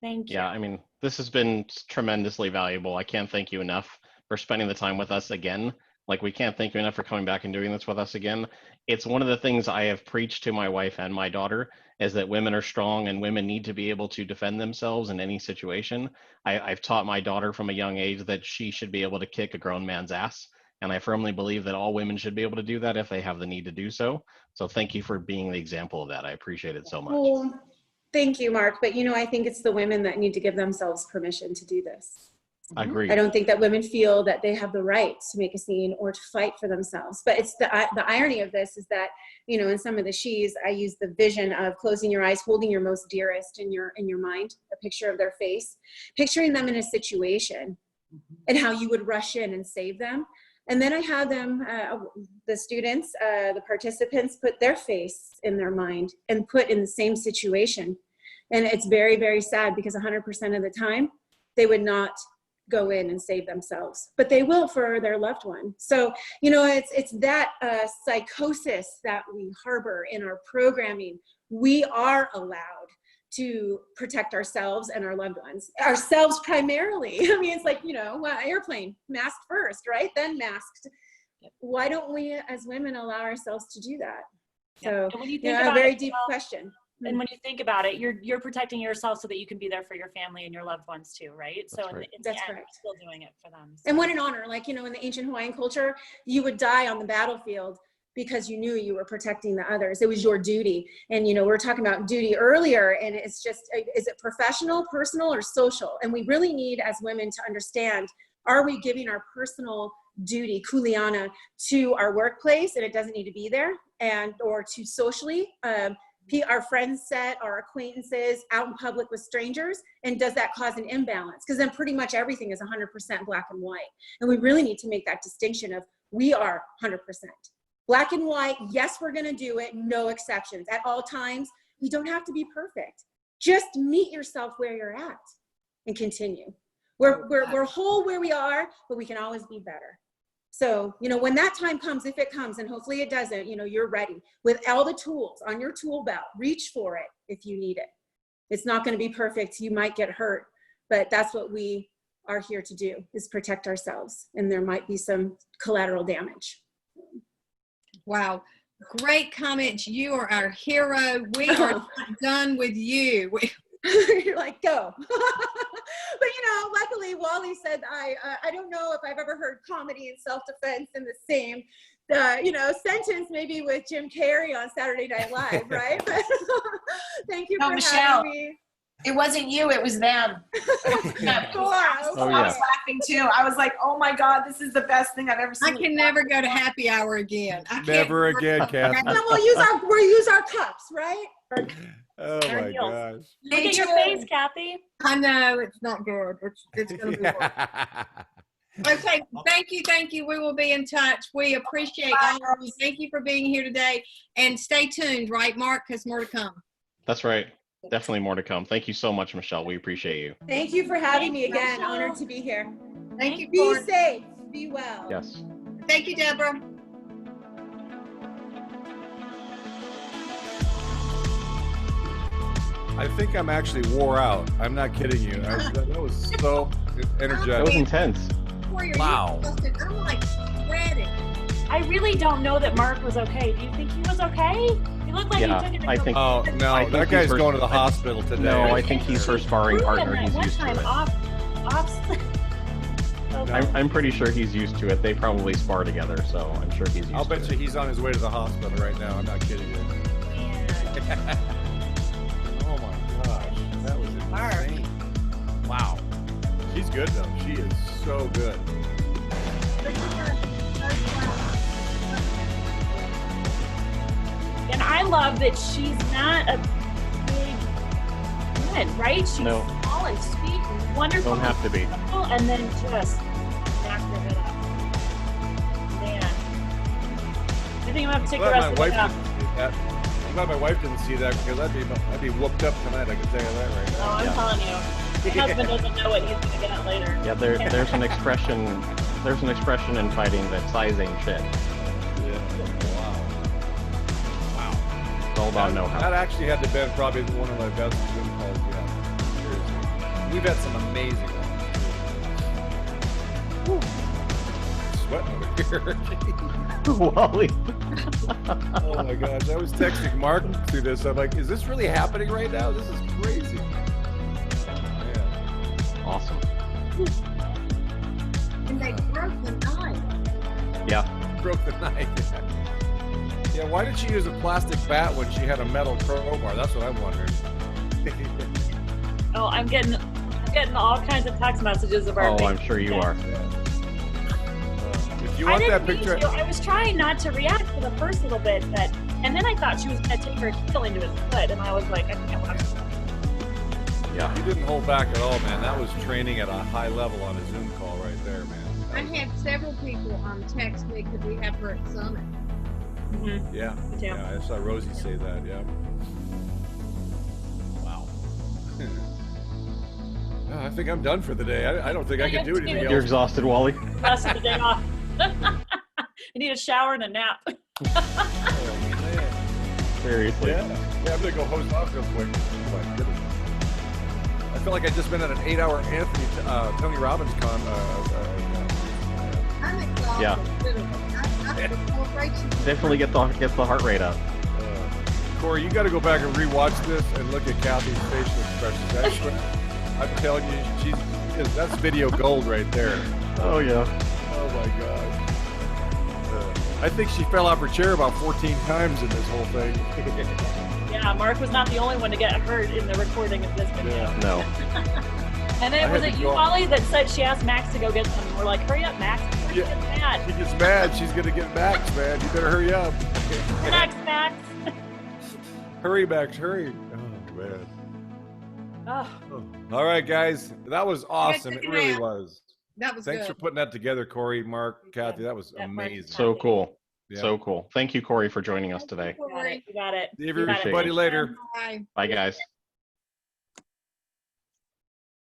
Thank you. Yeah, I mean, this has been tremendously valuable. I can't thank you enough for spending the time with us again. Like, we can't thank you enough for coming back and doing this with us again. It's one of the things I have preached to my wife and my daughter is that women are strong and women need to be able to defend themselves in any situation. I've taught my daughter from a young age that she should be able to kick a grown man's ass. And I firmly believe that all women should be able to do that if they have the need to do so. So thank you for being the example of that. I appreciate it so much. Well, thank you, Mark. But I think it's the women that need to give themselves permission to do this. I agree. I don't think that women feel that they have the right to make a scene or to fight for themselves. But it's the irony of this is that, in some of the she's, I use the vision of closing your eyes, holding your most dearest in your mind, a picture of their face, picturing them in a situation and how you would rush in and save them. And then I have them, the students, the participants, put their face in their mind and put in the same situation. And it's very, very sad because 100% of the time they would not go in and save themselves, but they will for their loved one. So, it's that psychosis that we harbor in our programming. We are allowed to protect ourselves and our loved ones, ourselves primarily. I mean, it's like, airplane, masked first, right? Then masked. Why don't we as women allow ourselves to do that? So, when you think a very deep question. And when you think about it, you're protecting yourself so that you can be there for your family and your loved ones too, right? So That's right. That's you're correct. still doing it for them. So. And what an honor. Like, in the ancient Hawaiian culture, you would die on the battlefield because you knew you were protecting the others. It was your duty. And, we were talking about duty earlier, and it's just, is it professional, personal, or social? And we really need as women to understand, are we giving our personal duty, kuleana, to our workplace, and it doesn't need to be there, or to socially, our friends set, our acquaintances, out in public with strangers, and does that cause an imbalance? Because then pretty much everything is 100% black and white. And we really need to make that distinction of, we are 100%. Black and white, yes, we're gonna do it, no exceptions. At all times, we don't have to be perfect. Just meet yourself where you're at and continue. We're whole where we are, but we can always be better. So, when that time comes, if it comes, and hopefully it doesn't, you're ready with all the tools on your tool belt. Reach for it if you need it. It's not going to be perfect. You might get hurt, but that's what we are here to do, is protect ourselves. And there might be some collateral damage. Wow. Great comments. You are our hero. We are not done with you. You're like, go. But luckily Wally said, I don't know if I've ever heard comedy and self-defense in the same sentence, maybe with Jim Carrey on Saturday Night Live, right? But thank you for having me. It wasn't you, it was them. I was laughing too. I was like, oh my God, this is the best thing I've ever seen. I can never go to happy hour again. Never again, Kathy. And then we'll use our cups, right? Oh Our my heels. gosh. Look at your face, Kathy. I know it's not good. It's gonna be worse. Okay, thank you. We will be in touch. We appreciate all of you. Thank you for being here today, and stay tuned, right, Mark? Because more to come. That's right. Definitely more to come. Thank you so much, Michelle. We appreciate you. Thank you for having me Thank you, again. Michelle. Honored to be here. Thank you, Be Ford. safe. Be well. Yes. Thank you, Deborah. I think I'm actually wore out. I'm not kidding you. That was so energetic. That was intense. Warrior, Wow. I'm like sweating. I really don't know that Mark was okay. Do you think he was okay? He looked like Yeah, he took it. I think- Oh I no, think that he's guy's her- going to the hospital today. No, I think he's her sparring partner. He's one used to time it. off. I'm pretty sure he's used to it. They probably spar together, so I'm sure he's used I'll to bet it. you he's on his way to the hospital right now. I'm not kidding you. Oh my gosh, that was insane. Wow. She's good though. She is so good. And I love that she's not a big woman, right? She's No. small and sweet and wonderful. Don't have to be. And then just knock her head up. Man. I think I'm gonna have to take the Glad rest my of the wife day off. didn't see that. I'm glad my wife didn't see that because I'd be whooped up tonight. I can tell you that right Oh, now. I'm telling you. My husband doesn't know what he's gonna get later. Yeah, there's an expression. There's an expression in fighting that size ain't shit. Yeah. Wow. It's all about know-how. That actually had to been probably one of my best Zoom calls yet. Seriously. We've had some amazing ones. Sweating over here. Wally. Oh my gosh. I was texting Mark through this. I'm like, is this really happening right now? This is crazy. Man. Awesome. And they broke the knife. Yeah. Broke the knife. Yeah, why did she use a plastic bat when she had a metal crowbar? That's what I'm wondering. Oh, I'm getting all kinds of text messages of our. Oh, I'm sure you are. If you I want didn't that mean picture, to. I was trying not to react for the first little bit, and then I thought she was going to take her heel into his foot, and I was like, I can't watch this. Yeah. you didn't hold back at all, man. That was training at a high level on a Zoom call right there, man. I had several people text me, could we have her at Summit? Mm-hmm. Yeah, Me too. yeah, I saw Rosie say that. Yeah. Wow. Oh, I think I'm done for the day. I don't think I can do anything You're else. exhausted, Wally. Rest of the day off. I need a shower and a nap. Oh, man. Seriously. Yeah, I'm gonna go host off real quick. Oh my goodness. I feel like I just been at an 8-hour Tony Robbins con. I'm exhausted. Yeah. Literally. I'm celebration. Definitely get the heart rate up. Corey, you got to go back and rewatch this and look at Kathy's facial expressions. I'm telling you, that's video gold right there. Oh yeah. Oh my god. I think she fell off her chair about 14 times in this whole thing. Yeah, Mark was not the only one to get hurt in the recording of this video. Yeah. No. And then I was had it to you, go- Wally, that said she asked Max to go get some? We're like, hurry up, Max. She Yeah. gets mad. She gets mad. She's gonna get Max, man. You better hurry up. Max, Max. Hurry, Max, hurry. Oh man. Oh, All right, guys. That was awesome. It really was. That was Thanks good. for putting that together, Corey, Mark, Kathy. That was That part- amazing. So cool. Yeah. So cool. Thank you, Corey, for joining us today. you got it. You got it. See You got it. everybody later. Bye. Bye, guys.